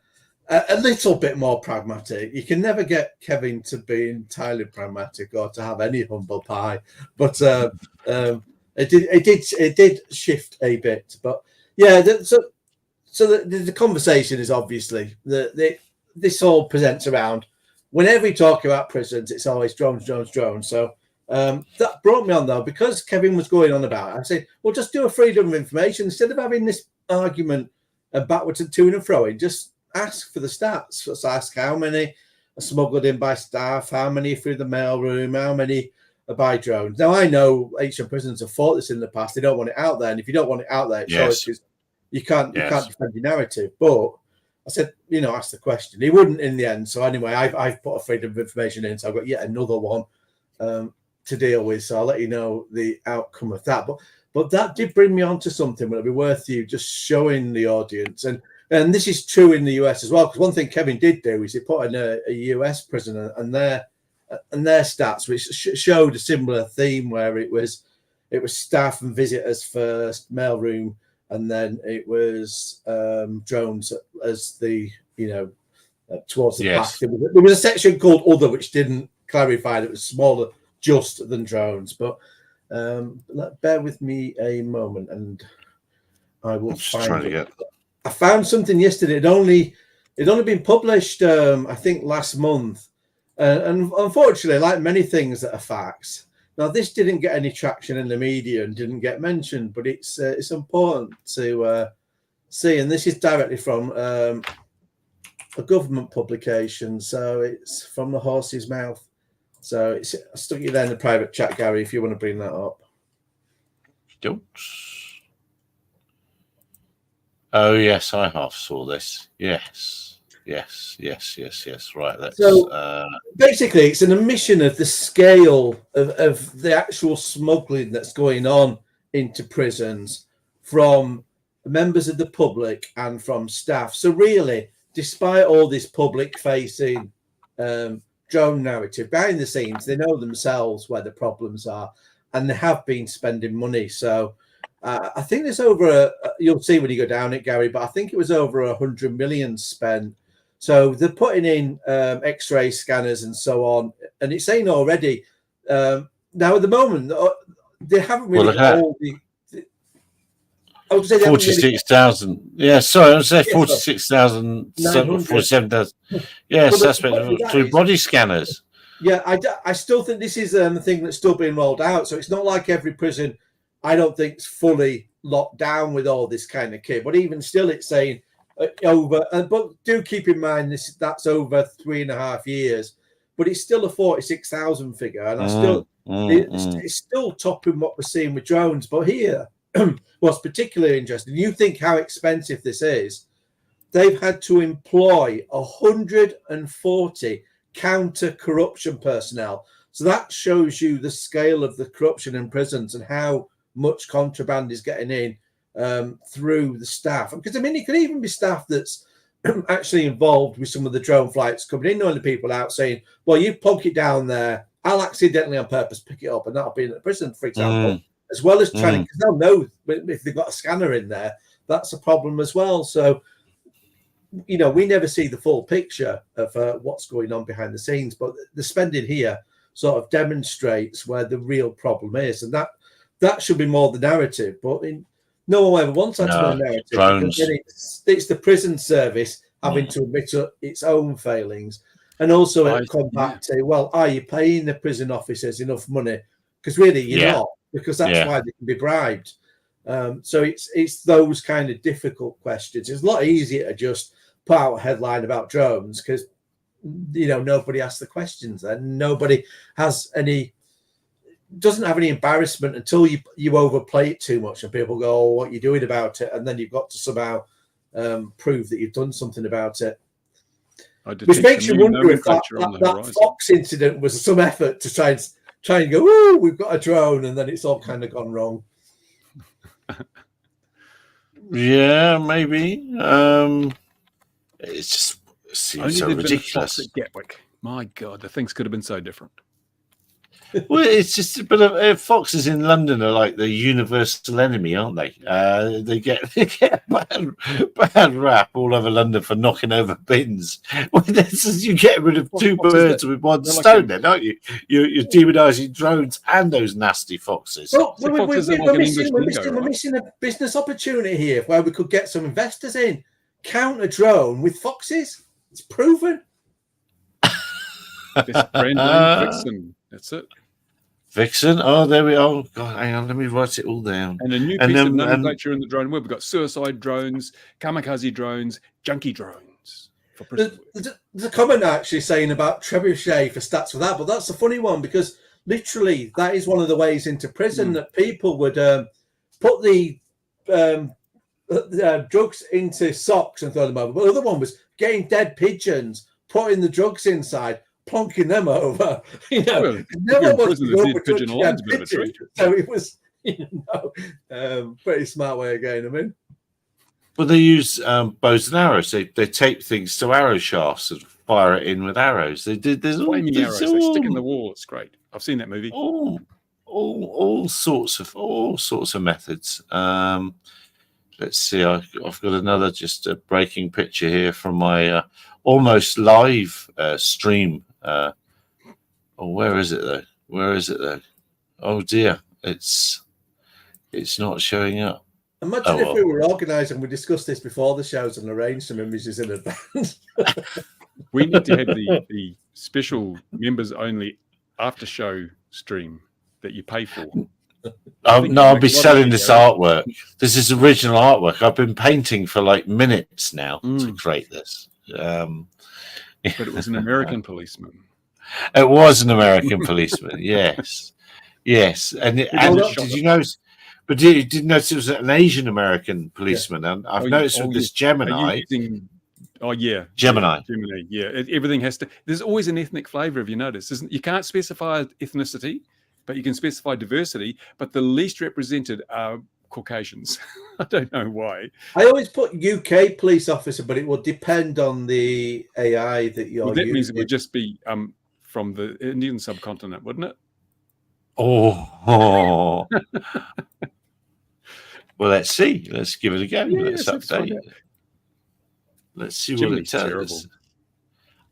little bit more pragmatic. You can never get Kevin to be entirely pragmatic or to have any humble pie, but it did shift a bit. But yeah, so the conversation is obviously this all presents around. Whenever we talk about prisons, it's always drones. So. That brought me on, though, because Kevin was going on about it. I said, well, just do a freedom of information. Instead of having this argument backwards and to and fro, just ask for the stats. Just ask how many are smuggled in by staff, how many through the mailroom, how many buy drones. Now I know HM prisons have fought this in the past. They don't want it out there, and if you don't want it out there, it's Yes. because you can't defend your narrative. But I said, ask the question. He wouldn't in the end. So anyway, I've put a freedom of information in, so I've got yet another one to deal with. So I'll let you know the outcome of that. But that did bring me on to something that would be worth you just showing the audience. And this is true in the US as well, because one thing Kevin did do is he put in a US prisoner and their stats, which showed a similar theme where it was staff and visitors first, mailroom, and then it was drones as the towards the back. There was a section called other, which didn't clarify that it was smaller just than drones. But bear with me a moment, and I will find it. I found something yesterday. It'd only been published, I think, last month, and unfortunately, like many things that are facts. Now, this didn't get any traction in the media and didn't get mentioned, but it's important to see. And this is directly from a government publication, so it's from the horse's mouth. So I stuck it there in the private chat, Gary, if you want to bring that up. Don't. Oh yes, I half saw this. Yes. Right. So basically, it's an admission of the scale of the actual smuggling that's going on into prisons from members of the public and from staff. So really, despite all this public-facing drone narrative, behind the scenes, they know themselves where the problems are, and they have been spending money. So I think there's over you'll see when you go down it, Gary, but I think it was over 100 million spent. So they're putting in X-ray scanners and so on, and it's saying already. Now at the moment, they haven't really got all the. I would say 46,000. Yeah, sorry, I was saying 46,000, 47,000. Yes, that's through body scanners. Yeah, I still think this is a thing that's still being rolled out. So it's not like every prison, I don't think, is fully locked down with all this kind of kit. But even still, it's saying over. But do keep in mind that's over 3.5 years. But it's still a 46,000 figure, and it's still topping what we're seeing with drones. But here, what's particularly interesting, you think how expensive this is. They've had to employ 140 counter-corruption personnel. So that shows you the scale of the corruption in prisons and how much contraband is getting in through the staff. Because, I mean, it could even be staff that's actually involved with some of the drone flights coming in, knowing the people out saying, well, you plonk it down there, I'll accidentally on purpose pick it up, and that'll be in the prison, for example, as well as trying, because they'll know if they've got a scanner in there, that's a problem as well. So, we never see the full picture of what's going on behind the scenes, but the spending here sort of demonstrates where the real problem is, and that should be more the narrative. But no one ever wants that to be the narrative. It's the prison service having to admit to its own failings, and also it come back to, well, are you paying the prison officers enough money? Because really you're not, because that's why they can be bribed. So it's those kind of difficult questions. It's a lot easier to just put out a headline about drones because nobody asks the questions, and nobody doesn't have any embarrassment until you overplay it too much and people go, oh, what are you doing about it? And then you've got to somehow prove that you've done something about it. Which makes you wonder if that Fox incident was some effort to try and go, oh, we've got a drone, and then it's all kind of gone wrong. Yeah, maybe. It just seems so ridiculous. At Gatwick. My God, the things could have been so different. Well, it's just, but foxes in London are like the universal enemy, aren't they? They get bad rap all over London for knocking over bins. Well, you get rid of two birds with one stone, then, don't you? You're demonising drones and those nasty foxes. Well, we're missing a business opportunity here where we could get some investors in. Counter drone with foxes. It's proven. This brand name Vixen. That's it. Vixen. Oh, there we are. God, hang on. Let me write it all down. And a new piece of nomenclature in the drone web. We've got suicide drones, kamikaze drones, junkie drones. There's a comment actually saying about trebuchet for stats for that, but that's a funny one because literally, that is one of the ways into prison that people would put the drugs into socks and throw them over. But the other one was getting dead pigeons, putting the drugs inside, plonking them over. You know, Well, no one wants to go dead for pigeon touching alive's a dead bit of a treat. pigeons. So it was, pretty smart way of getting them in. Well, they use bows and arrows. They tape things to arrow shafts and fire it in with arrows. They did. There's Flaming arrows. They stick in the wall. It's great. I've seen that movie. all sorts of methods. Let's see. I've got another just a breaking picture here from my almost live stream. Where is it though? Oh dear, it's not showing up. Imagine if we were organising, we discussed this before the shows and arranged some images in advance. We need to have the special members only after show stream that you pay for. No, I'll be selling this artwork. This is original artwork. I've been painting for like minutes now to create this. But it was an American policeman. It was an American policeman. Yes. And did you notice? But did you notice it was an Asian American policeman? And I've noticed with this Gemini. Gemini. Yeah. Everything has to. There's always an ethnic flavour. Have you noticed? You can't specify ethnicity, but you can specify diversity. But the least represented are Caucasians. I don't know why. I always put UK police officer, but it will depend on the AI that you're that using. means it would just be from the Indian subcontinent, wouldn't it? Oh. Well, let's see. Let's give it a go. Let's update it. Let's see what it tells us.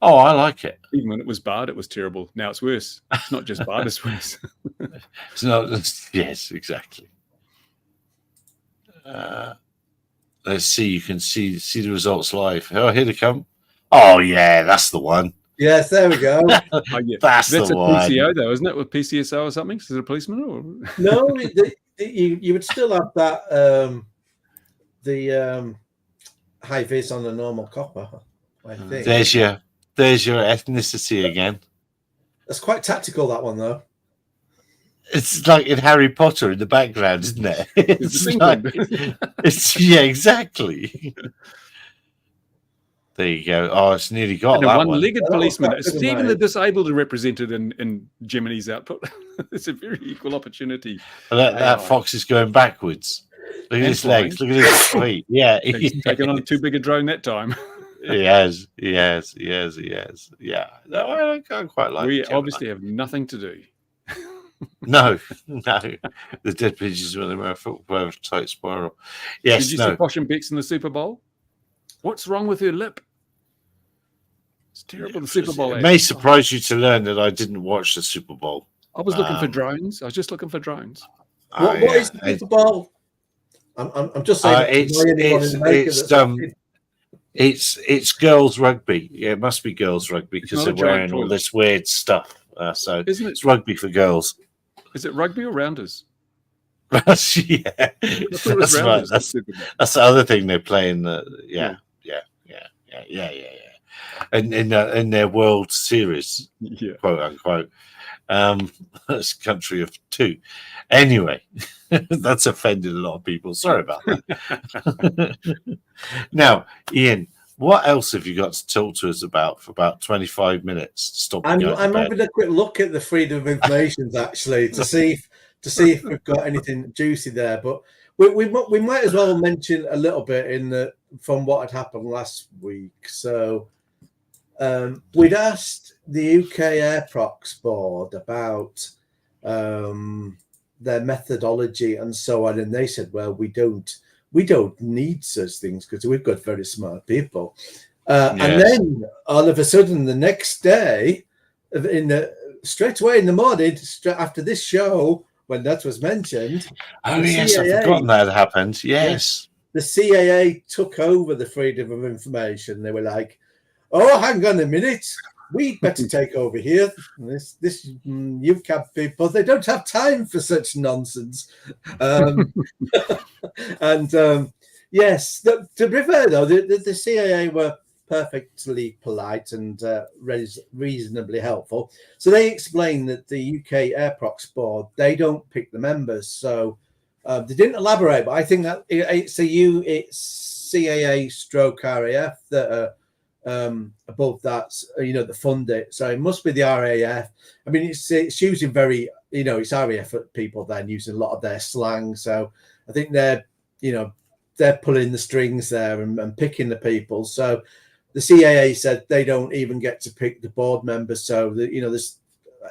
Oh, I like it. Even when it was barred, it was terrible. Now it's worse. It's not just barred, it's worse. It's not. Yes, exactly. Let's see. You can see the results live. Oh, here they come. Oh, yeah, that's the one. Yes, there we go. That's a the one. PCO, though, isn't it? With PCSO or something? Is it a policeman? Or? No, you would still have that the high vis on the normal copper. I think there's your ethnicity again. That's quite tactical, that one though. It's like in Harry Potter in the background, isn't it? Yeah, exactly. There you go. Oh, it's nearly got that one-legged policeman. Even the disabled are represented in Gemini's output. It's a very equal opportunity. That fox is going backwards. Look at his legs. Look at his feet. Yeah, he's taken on too big a drone that time. He has. Yeah, no, I quite like. We obviously have nothing to do. No. The dead pigeons when they were a tight spiral. Yes. Did you see Posh and Bex in the Super Bowl? What's wrong with her lip? It's terrible. The Super Bowl. It may surprise you to learn that I didn't watch the Super Bowl. I was looking for drones. I was just looking for drones. What is the Super Bowl? I'm just saying. It's girls rugby. Yeah, it must be girls rugby because they're wearing all this weird stuff. So it's rugby for girls. Is it rugby or rounders? Yeah, that's right. That's the other thing they play in the yeah. And in their World Series, quote unquote. That's country of two. Anyway, that's offended a lot of people. Sorry about that. Now, Ian, what else have you got to talk to us about for about 25 minutes? I'm having a quick look at the freedom of information actually to see if we've got anything juicy there. But we might as well mention a little bit from what had happened last week. So we'd asked the UK Airprox board about their methodology and so on, and they said, "Well, we don't need such things because we've got very smart people." And then all of a sudden, the next day, straight away in the morning, after this show, when that was mentioned, yes, I've forgotten that happened. Yes, the CAA took over the freedom of information. They were like, "Oh, hang on a minute. We'd better take over here. This UCAB people, they don't have time for such nonsense." Yes, to be fair though, the CAA were perfectly polite and reasonably helpful. So they explained that the UK Airprox board, they don't pick the members. So they didn't elaborate, but I think that it's CAA stroke RAF that are above that, that fund it. So it must be the RAF. I mean, it's using very, it's RAF people then using a lot of their slang. So I think they're pulling the strings there and picking the people. So the CAA said they don't even get to pick the board members. So there's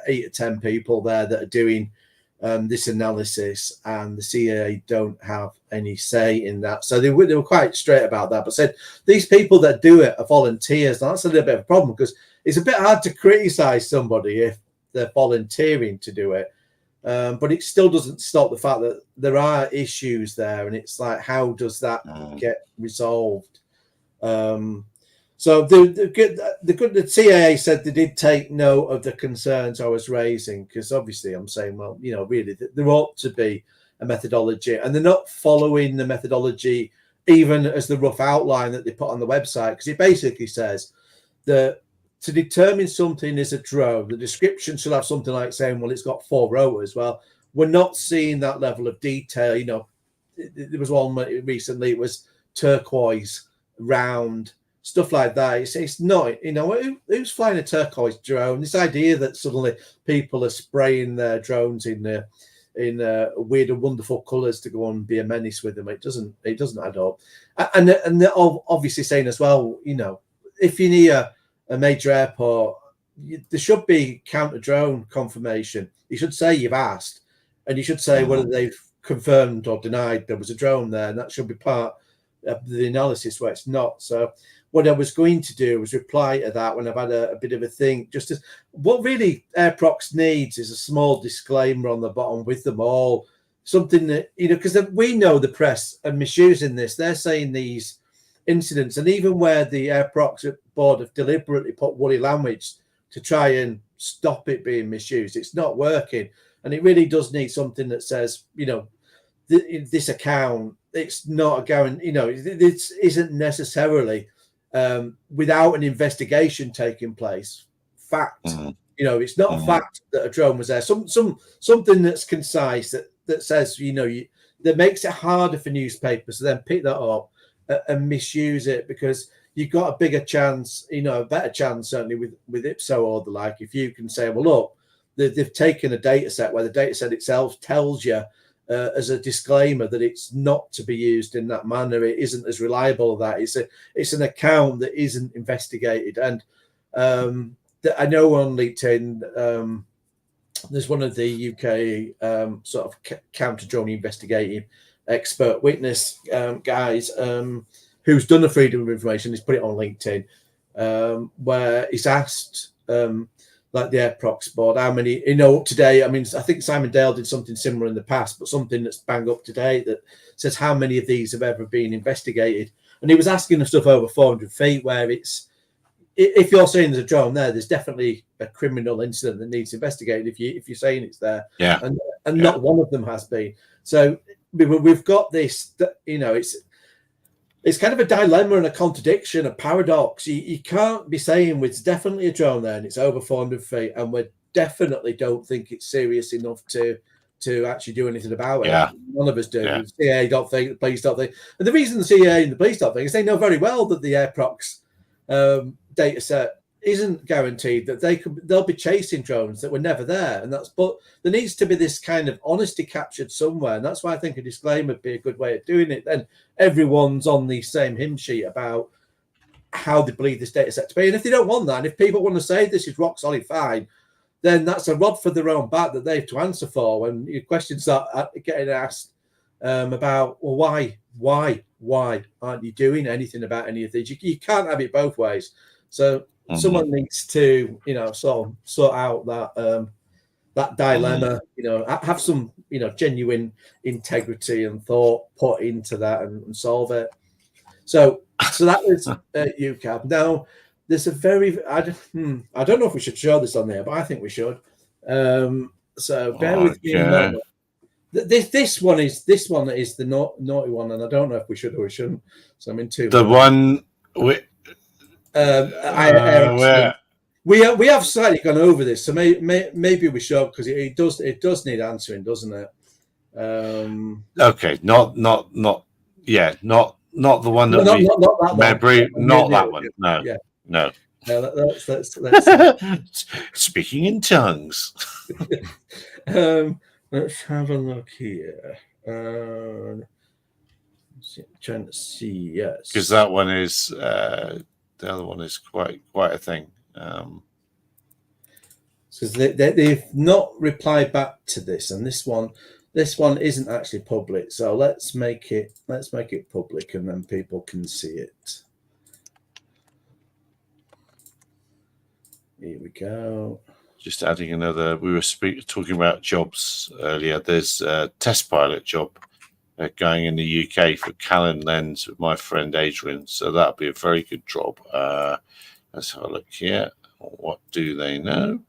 8 or 10 people there that are doing this analysis, and the CAA don't have any say in that. So they were quite straight about that, but said these people that do it are volunteers. Now, that's a little bit of a problem, because it's a bit hard to criticize somebody if they're volunteering to do it. But it still doesn't stop the fact that there are issues there, and it's like, how does that get resolved? So the CAA said they did take note of the concerns I was raising, because obviously I'm saying, well, really, there ought to be a methodology, and they're not following the methodology even as the rough outline that they put on the website, because it basically says that to determine something is a drone, the description should have something like saying, well, it's got 4 rotors. Well, we're not seeing that level of detail. There was one recently, it was turquoise, round, stuff like that. It's not, who's flying a turquoise drone? This idea that suddenly people are spraying their drones in weird and wonderful colours to go and be a menace with them, it doesn't add up. And they're obviously saying as well, if you're near a major airport, there should be counter drone confirmation. You should say you've asked, and you should say whether they've confirmed or denied there was a drone there, and that should be part of the analysis where it's not. So what I was going to do was reply to that when I've had a bit of a think. Just as what really Airprox needs is a small disclaimer on the bottom with them all, something that, because we know the press are misusing this. They're saying these incidents, and even where the Airprox board have deliberately put woolly language to try and stop it being misused, it's not working. And it really does need something that says, this account, it's not a guarantee, it isn't necessarily without an investigation taking place. Fact, it's not a fact that a drone was there. Something that's concise that says, that makes it harder for newspapers to then pick that up and misuse it, because you've got a bigger chance, a better chance certainly with IPSO or the like, if you can say, well, look, they've taken a data set where the data set itself tells you as a disclaimer that it's not to be used in that manner. It isn't as reliable as that. It's an account that isn't investigated. And I know on LinkedIn, there's one of the UK sort of counter-drone investigating expert witness guys who's done a freedom of information. He's put it on LinkedIn where he's asked like the Airprox board how many up to date. I mean, I think Simon Dale did something similar in the past, but something that's bang up to date that says how many of these have ever been investigated. And he was asking the stuff over 400 feet where it's, if you're saying there's a drone there's definitely a criminal incident that needs investigated if you're saying it's there. And not one of them has been. So we've got this, it's kind of a dilemma and a contradiction, a paradox. You can't be saying it's definitely a drone there and it's over 400 feet, and we definitely don't think it's serious enough to actually do anything about it. None of us do. The CAA don't think, the police don't think. And the reason the CAA and the police don't think is they know very well that the Airprox data set isn't guaranteed, that they'll be chasing drones that were never there. But there needs to be this kind of honesty captured somewhere. And that's why I think a disclaimer would be a good way of doing it. Then everyone's on the same hymn sheet about how they believe this data set to be. And if they don't want that, and if people want to say this is rock solid fine, then that's a rod for their own back that they have to answer for when your questions start getting asked about, well, why aren't you doing anything about any of these? You can't have it both ways. So someone needs to, sort out that dilemma. Have some, genuine integrity and thought put into that and solve it. So that was UCAB. Now, there's a very, I don't know if we should show this on there, but I think we should. So bear with me a moment. This one is the naughty one, and I don't know if we should or we shouldn't. So I'm in two. The one with We have slightly gone over this, so maybe we should, because it does need answering, doesn't it? Okay, not the one that not that one. No, yeah. No. Let's Speaking in tongues. Let's have a look here. Trying to see, yes, because that one is the other one is quite a thing. Because they've not replied back to this, and this one isn't actually public. So let's make it public, and then people can see it. Here we go. Just adding another. We were talking about jobs earlier. There's a test pilot job going in the UK for Callan Lens with my friend Adrian. So that'll be a very good job. Let's have a look here. What do they know?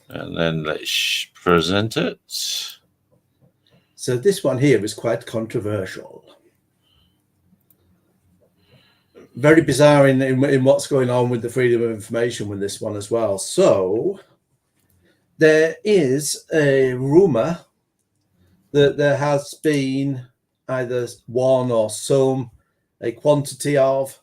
And then let's present it. So this one here is quite controversial. Very bizarre in what's going on with the freedom of information with this one as well. So there is a rumor that there has been either one or a quantity of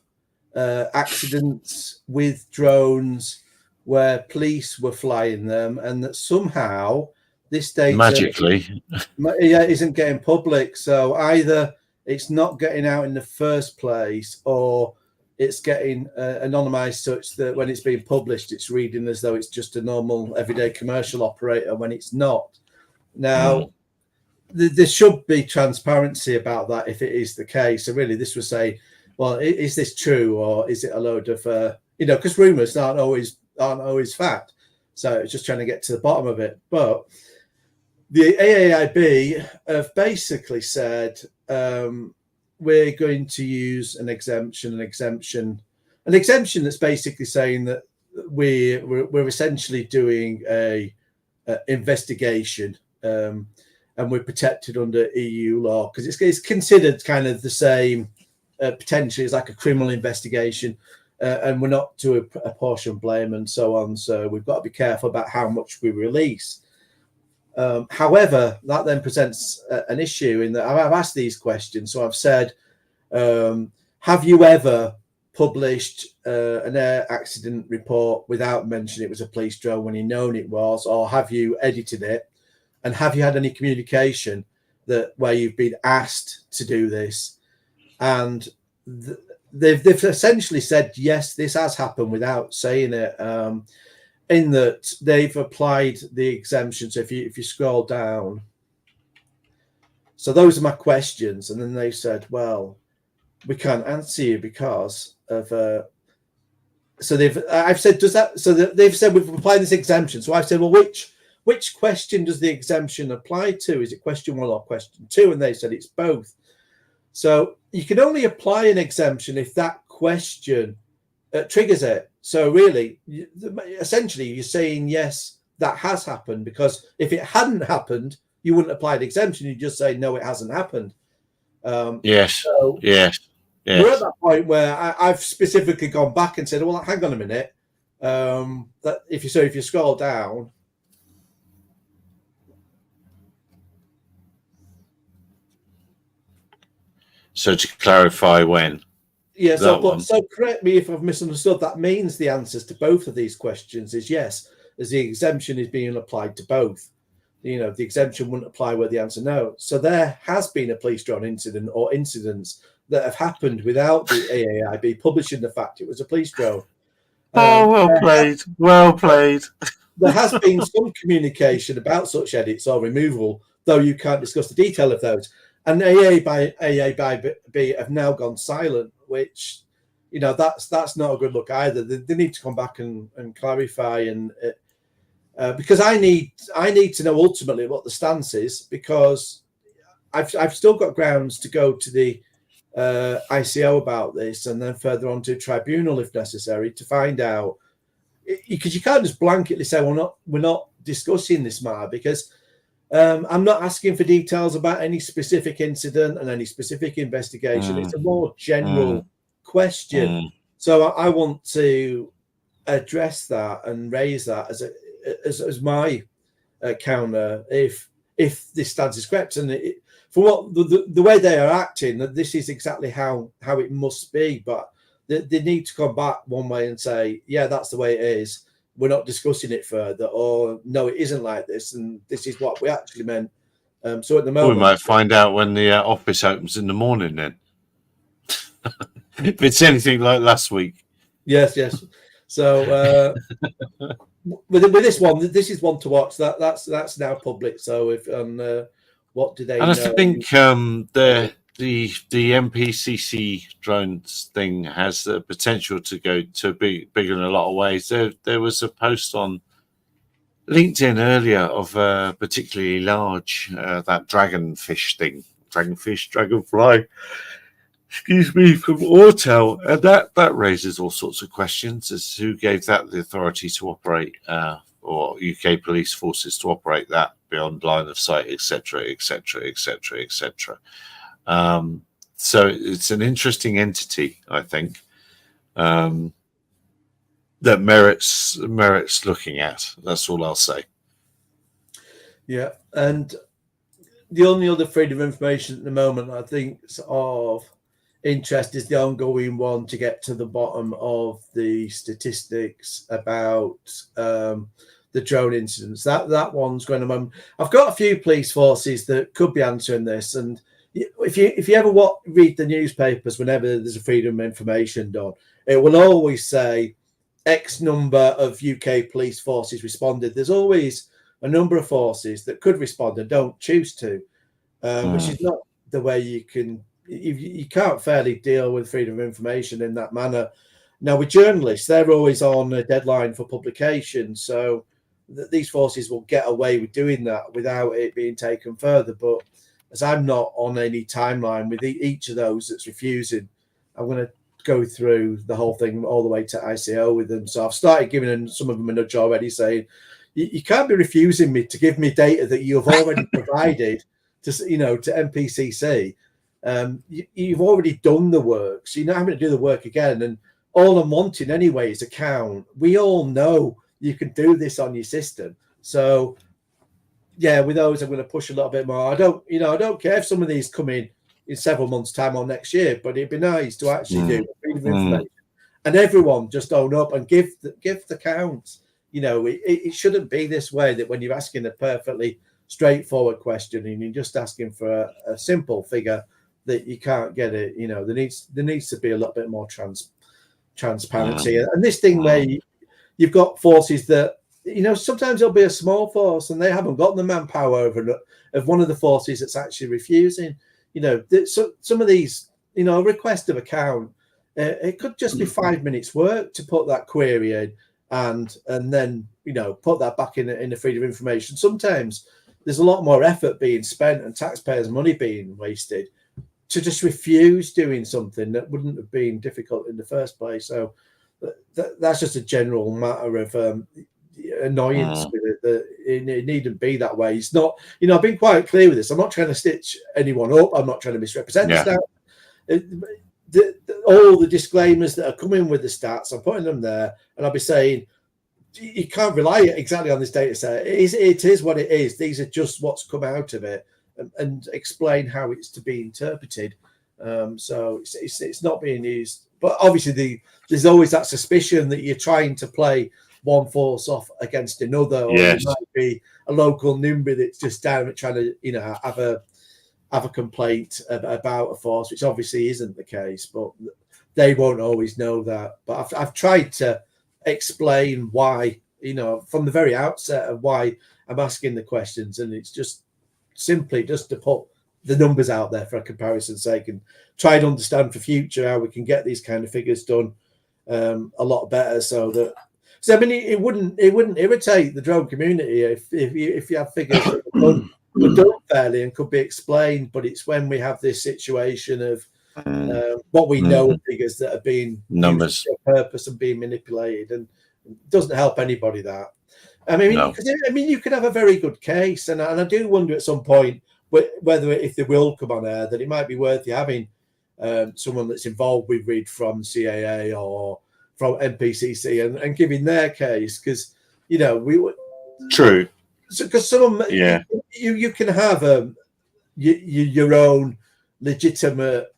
accidents with drones where police were flying them, and that somehow this data magically isn't getting public. So either it's not getting out in the first place, or it's getting anonymized such that when it's being published, it's reading as though it's just a normal everyday commercial operator when it's not. Now, there should be transparency about that if it is the case. So really, this would say, well, is this true, or is it a load of, because rumors aren't always fact. So it's just trying to get to the bottom of it. But the AAIB have basically said, we're going to use an exemption that's basically saying that we're essentially doing a investigation, and we're protected under EU law, because it's considered kind of the same potentially as like a criminal investigation, and we're not to apportion blame and so on. So we've got to be careful about how much we release. However, that then presents an issue in that I've asked these questions. So I've said, have you ever published an air accident report without mentioning it was a police drone when you known it was, or have you edited it? And have you had any communication where you've been asked to do this? And they've essentially said, yes, this has happened without saying it. In that they've applied the exemption. So if you scroll down, so those are my questions, and then they said, well, we can't answer you because of. So I've said, does that? So they've said we've applied this exemption. So I've said, well, which question does the exemption apply to? Is it question 1 or question 2? And they said it's both. So you can only apply an exemption if that question triggers it. So really, essentially, you're saying, yes, that has happened, because if it hadn't happened, you wouldn't apply the exemption. You just say, no, it hasn't happened. Yes. So Yes. We're at that point where I've specifically gone back and said, well, hang on a minute. That if you scroll down. So to clarify when. Yeah, so correct me if I've misunderstood. That means the answers to both of these questions is yes, as the exemption is being applied to both. The exemption wouldn't apply where the answer no. So there has been a police drone incident or incidents that have happened without the AAIB publishing the fact it was a police drone. Well played. There has been some communication about such edits or removal, though you can't discuss the detail of those. And AAIB have now gone silent, which, that's not a good look either. They need to come back and clarify, and because I need to know ultimately what the stance is, because I've still got grounds to go to the ICO about this, and then further on to tribunal if necessary, to find out, because you can't just blanketly say we're not discussing this matter, because I'm not asking for details about any specific incident and any specific investigation. It's a more general question. So I want to address that and raise that as my counter if this stance is correct, and for what the way they are acting, that this is exactly how it must be. But they need to come back one way and say, yeah, that's the way it is. We're not discussing it further, or no, it isn't like this, and this is what we actually meant. So at the moment, we might find out when the office opens in the morning. Then, if it's anything like last week. Yes. So with this one, this is one to watch. That's now public. So if what do they? And know? I think the MPCC drones thing has the potential to go to be bigger in a lot of ways. There was a post on LinkedIn earlier of particularly large that dragonfly. Excuse me, from Autel, and that raises all sorts of questions as to who gave that the authority to operate, or UK police forces to operate that beyond line of sight, etc., etc., etc., etc. So it's an interesting entity, I think, that merits looking at. That's all I'll say. Yeah, and the only other freedom of information at the moment I think of interest is the ongoing one to get to the bottom of the statistics about the drone incidents. That one's going to. I've got a few police forces that could be answering this, and if you ever read the newspapers whenever there's a freedom of information done, it will always say X number of UK police forces responded. There's always a number of forces that could respond and don't choose to, which is not the way you can. You can't fairly deal with freedom of information in that manner. Now, with journalists, they're always on a deadline for publication, so these forces will get away with doing that without it being taken further. But as I'm not on any timeline with each of those that's refusing, I'm going to go through the whole thing all the way to ICO with them. So I've started giving some of them a nudge already, saying, you can't be refusing me to give me data that you've already provided to MPCC. You've already done the work, so you're not having to do the work again. And all I'm wanting anyway is a count. We all know you can do this on your system. So yeah, with those, I'm going to push a little bit more. I don't care if some of these come in several months' time or next year, but it'd be nice to actually do freedom of information, and everyone just own up and give the counts. It shouldn't be this way, that when you're asking a perfectly straightforward question and you're just asking for a simple figure, that you can't get it. There needs to be a little bit more transparency. And this thing where you've got forces that, sometimes it'll be a small force and they haven't got the manpower of one of the forces that's actually refusing. Some of these, a request of account, it could just be 5 minutes work to put that query in and then, put that back in the freedom of information. Sometimes there's a lot more effort being spent and taxpayers' money being wasted to just refuse doing something that wouldn't have been difficult in the first place. So that's just a general matter of annoyance with it. It needn't be that way. It's not, I've been quite clear with this. I'm not trying to stitch anyone up. I'm not trying to misrepresent the stats. All the disclaimers that are coming with the stats, I'm putting them there, and I'll be saying, you can't rely exactly on this data set. It is what it is. These are just what's come out of it, and explain how it's to be interpreted. So it's not being used. But obviously, there's always that suspicion that you're trying to play one force off against another, or it might be a local NIMBY that's just down at trying to, have a complaint about a force, which obviously isn't the case. But they won't always know that. But I've tried to explain why, from the very outset, of why I'm asking the questions, and it's just simply just to put the numbers out there for a comparison's sake and try to understand for future how we can get these kind of figures done a lot better. So I mean, it wouldn't irritate the drone community if you have figures that are done fairly and could be explained. But it's when we have this situation of what we know of figures that are being numbers used for purpose and being manipulated, and it doesn't help anybody that. I mean, you could have a very good case, and I do wonder at some point whether, if they will come on air, that it might be worth you having someone that's involved with Reed from CAA or from NPCC and giving their case, because True. Because you can have your own legitimate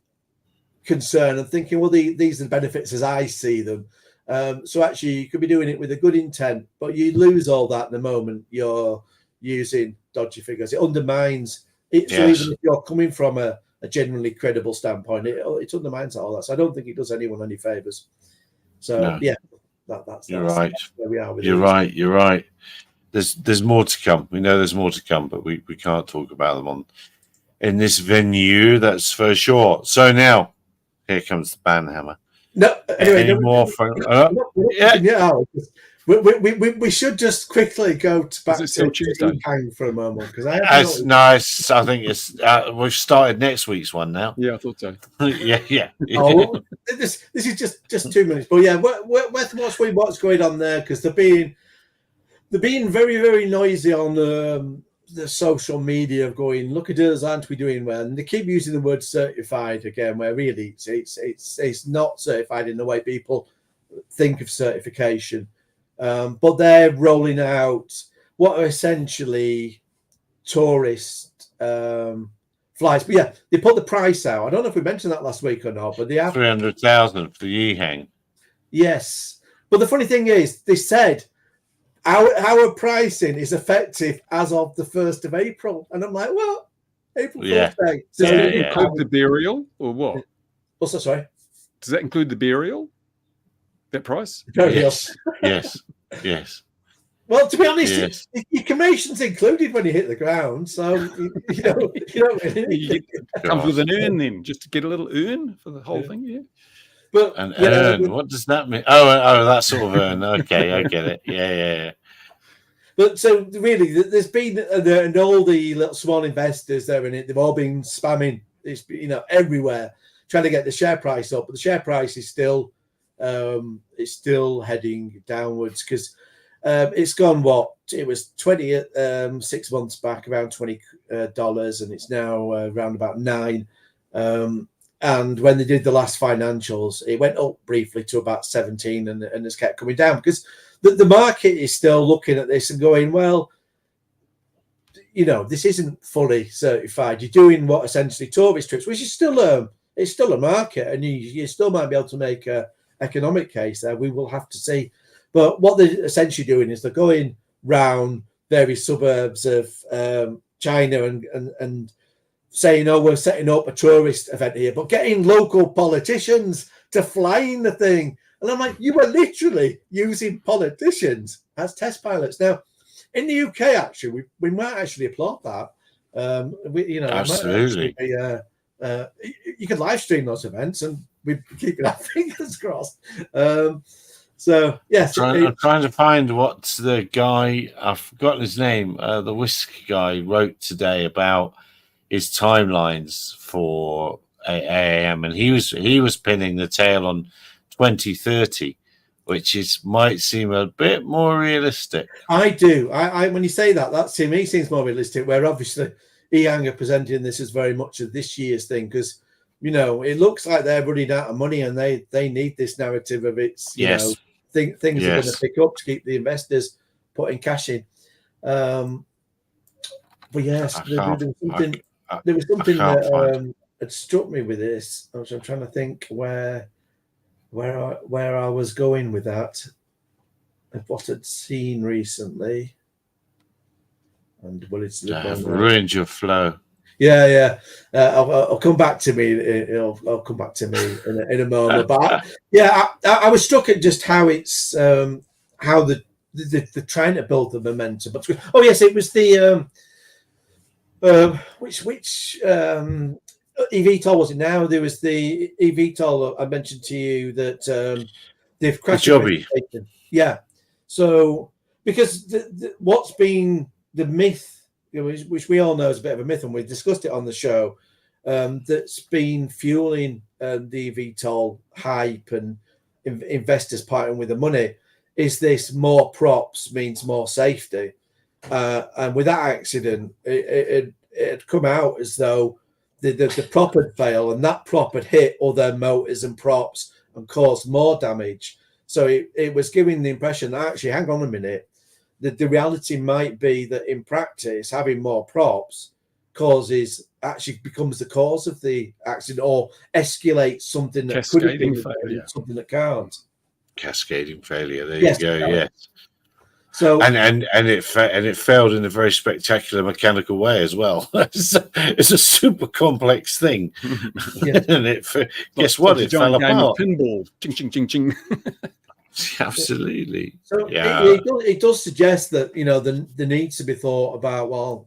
concern and thinking, well, these are the benefits as I see them. So actually, you could be doing it with a good intent, but you lose all that the moment you're using dodgy figures. It undermines it. So even if you're coming from a genuinely credible standpoint, it undermines all that. So I don't think it does anyone any favors. So that's you're right. That's where we are with You're right. There's more to come. We know there's more to come, but we can't talk about them in this venue. That's for sure. So now, here comes the banhammer. No, anyway, any more? We should just quickly go back to Ehang for a moment, because that's nice. I think it's we've started next week's one now. Yeah, I thought so. yeah. Oh, this is just 2 minutes, but yeah, worth watching what's going on there, because they're being very, very noisy on the social media of going, look at us, aren't we doing well? And they keep using the word certified again, where really it's not certified in the way people think of certification. But they're rolling out what are essentially tourist flights. But yeah, they put the price out. I don't know if we mentioned that last week or not, but they have 300,000 for Ehang. Yes, but the funny thing is, they said our pricing is effective as of the 1st of April, and I'm like, what? April 1st Day. Does that include the burial or what? What's that? Sorry. Does that include the burial? That price? Yes. Well, to be honest, your cremation's included when you hit the ground, so you don't really. It comes with an urn, then, just to get a little urn for the whole thing. Yeah. But an urn. What does that mean? Oh, that sort of urn. Okay, I get it. Yeah. But so really, there's been and all the little small investors there in it. They've all been spamming. It's everywhere, trying to get the share price up. But the share price is still heading downwards, because it's gone it was 6 months back around $20, and it's now around about $9. And when they did the last financials, it went up briefly to about 17 and it's kept coming down, because the market is still looking at this and going, well, this isn't fully certified. You're doing what essentially tourist trips, which is still it's still a market, and you still might be able to make a economic case there. We will have to see. But what they're essentially doing is they're going round various suburbs of China and saying, oh, we're setting up a tourist event here, but getting local politicians to fly in the thing. And I'm like, you were literally using politicians as test pilots. Now, in the UK, actually, we might actually applaud that. Absolutely. You could live stream those events, and we'd keep our fingers crossed. So yes, I'm trying to find what the guy, I've forgotten his name, the Whisk guy, wrote today about his timelines for AAM, and he was pinning the tail on 2030, which might seem a bit more realistic. I do. I when you say that to me seems more realistic. Where obviously Ehang are presenting this as very much of this year's thing, because it looks like they're running out of money, and they need this narrative of things are going to pick up to keep the investors putting cash in. But yes, there was something that had struck me with this. I'm trying to think where I was going with that, and what I'd seen recently. And I've ruined your flow. Yeah. I'll come back to me. I'll come back to me in a moment. But I was struck at just how it's how they're trying to build the momentum. But yes, it was the which eVTOL was it now? There was the eVTOL I mentioned to you that they've crashed. Yeah. So because what's been the myth, which we all know is a bit of a myth, and we've discussed it on the show, that's been fueling the eVTOL hype and investors parting with the money, is this more props means more safety. And with that accident, it had come out as though the prop had failed, and that prop had hit other motors and props and caused more damage. So it was giving the impression that actually, hang on a minute, the reality might be that in practice, having more props actually becomes the cause of the accident, or escalates something that could have been something that can't. Cascading failure. There you go. Yes. So and it failed in a very spectacular mechanical way as well. It's a super complex thing, and guess what? It fell apart. Pinball, ching ching ching ching. Absolutely. So yeah. it does suggest that there needs to be thought about. Well,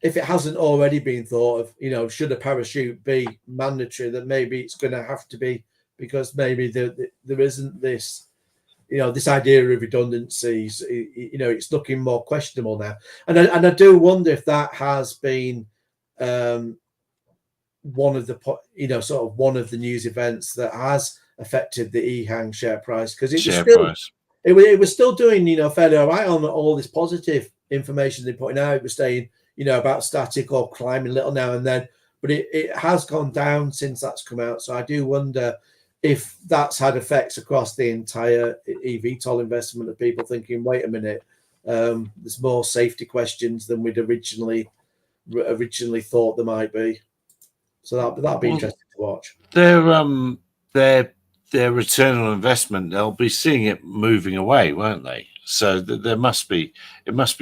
if it hasn't already been thought of, should a parachute be mandatory? That maybe it's going to have to be, because maybe there isn't this. This idea of redundancies, it's looking more questionable now. And I do wonder if that has been one of the news events that has affected the EHang share price, because it was still doing, fairly all right on all this positive information they're putting out. It was saying, about static or climbing a little now and then, but it has gone down since that's come out. So I do wonder if that's had effects across the entire eVTOL investment of people thinking, wait a minute, there's more safety questions than we'd originally thought there might be. So that'd be interesting to watch. Their return on investment, they'll be seeing it moving away, won't they? So it must be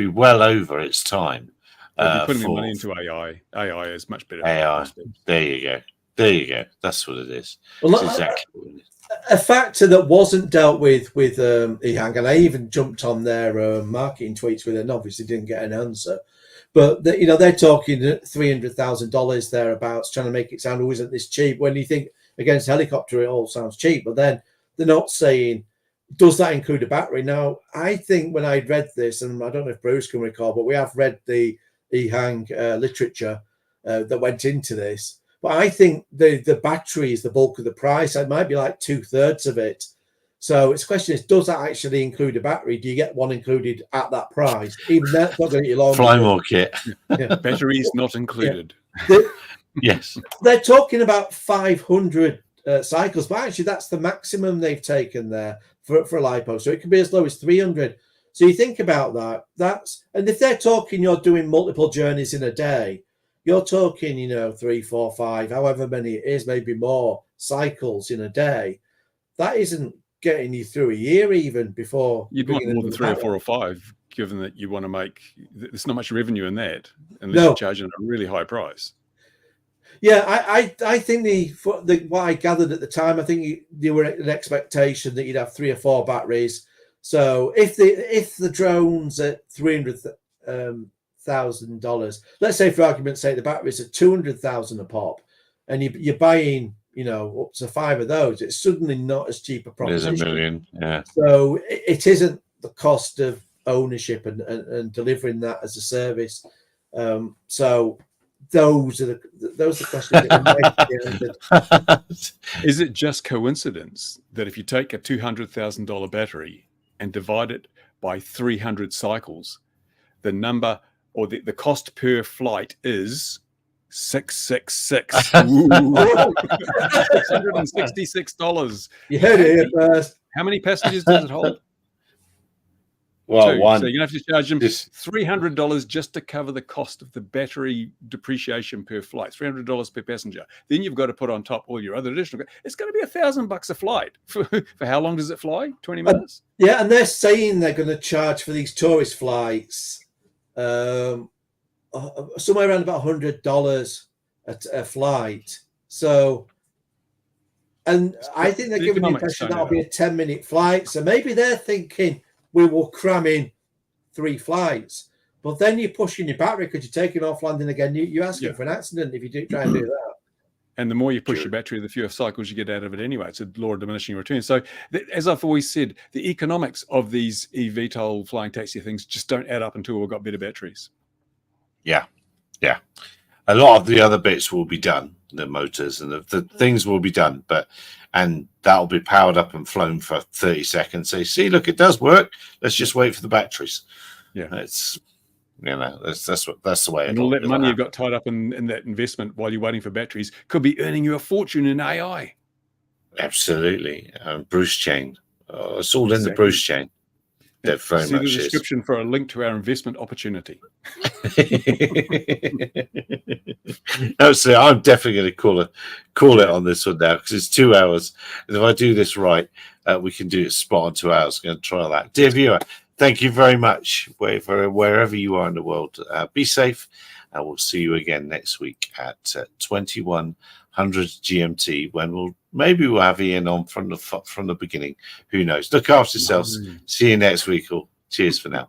well over its time. Putting money into AI. AI is much better. AI. There you go. That's what it is. Well, that's exactly what it is. A factor that wasn't dealt with EHang, and I even jumped on their marketing tweets with it, and obviously didn't get an answer. But they're talking $300,000 thereabouts, trying to make it sound, isn't this cheap? When you think against helicopter, it all sounds cheap. But then they're not saying, does that include a battery? Now, I think when I read this, and I don't know if Bruce can recall, but we have read the EHang literature that went into this. But I think the battery is the bulk of the price. It might be like 2/3 of it. So its question is, does that actually include a battery? Do you get one included at that price? Even that's not going to get you long. Fly more kit. Yeah. Batteries not included. Yes. They're talking about 500 cycles, but actually that's the maximum they've taken there for a LiPo. So it could be as low as 300. So you think about that. And if they're talking, you're doing multiple journeys in a day, you're talking, 3, 4, 5, however many it is, maybe more cycles in a day. That isn't getting you through a year even before. You'd want more than 3 or 4 or 5, given that you want to make, there's not much revenue in that unless you're charging a really high price. Yeah, I think what I gathered at the time, I think there were an expectation that you'd have 3 or 4 batteries. So if the drone's at $300,000, let's say for argument's sake the batteries at $200,000 a pop, and you're buying up to 5 of those, it's suddenly not as cheap a proposition. There's $1 million, yeah. So it isn't the cost of ownership and delivering that as a service. So those are the questions that Is it just coincidence that if you take a $200,000 battery and divide it by 300 cycles, the number or the cost per flight is 666? $666. You heard it here first. How many passengers does it hold? Well, 2. one. So you're going to have to charge them $300 just to cover the cost of the battery depreciation per flight, $300 per passenger. Then you've got to put on top all your other additional. It's going to be $1,000 a flight. For how long does it fly? 20 minutes? Yeah, and they're saying they're going to charge for these tourist flights somewhere around about $100 a flight. So, and I think they're giving the impression that'll be a 10-minute flight. So maybe they're thinking, we will cram in 3 flights, but then you're pushing your battery because you're taking off landing again. You're asking for an accident if you do try and do that. And the more you push your battery, the fewer cycles you get out of it anyway. It's a law of diminishing returns. So as I've always said, the economics of these eVTOL flying taxi things just don't add up until we've got better batteries. Yeah. A lot of the other bits will be done, the motors and the things will be done, and that'll be powered up and flown for 30 seconds. Say, see, look, it does work. Let's just wait for the batteries. Yeah. You know, that's the way. And all that money you've got tied up in that investment while you're waiting for batteries could be earning you a fortune in AI. Absolutely. Bruce chain. It's all in the Bruce chain. That very See much the description for a link to our investment opportunity. Absolutely. I'm definitely going to call it on this one now because it's 2 hours. And if I do this right, we can do it spot on 2 hours. I'm going to try that. Dear viewer, thank you very much wherever you are in the world. Be safe, and we'll see you again next week at 2100 GMT when we'll have Ian on from the beginning. Who knows? Look after yourselves. See you next week. All. Cheers for now. Bye.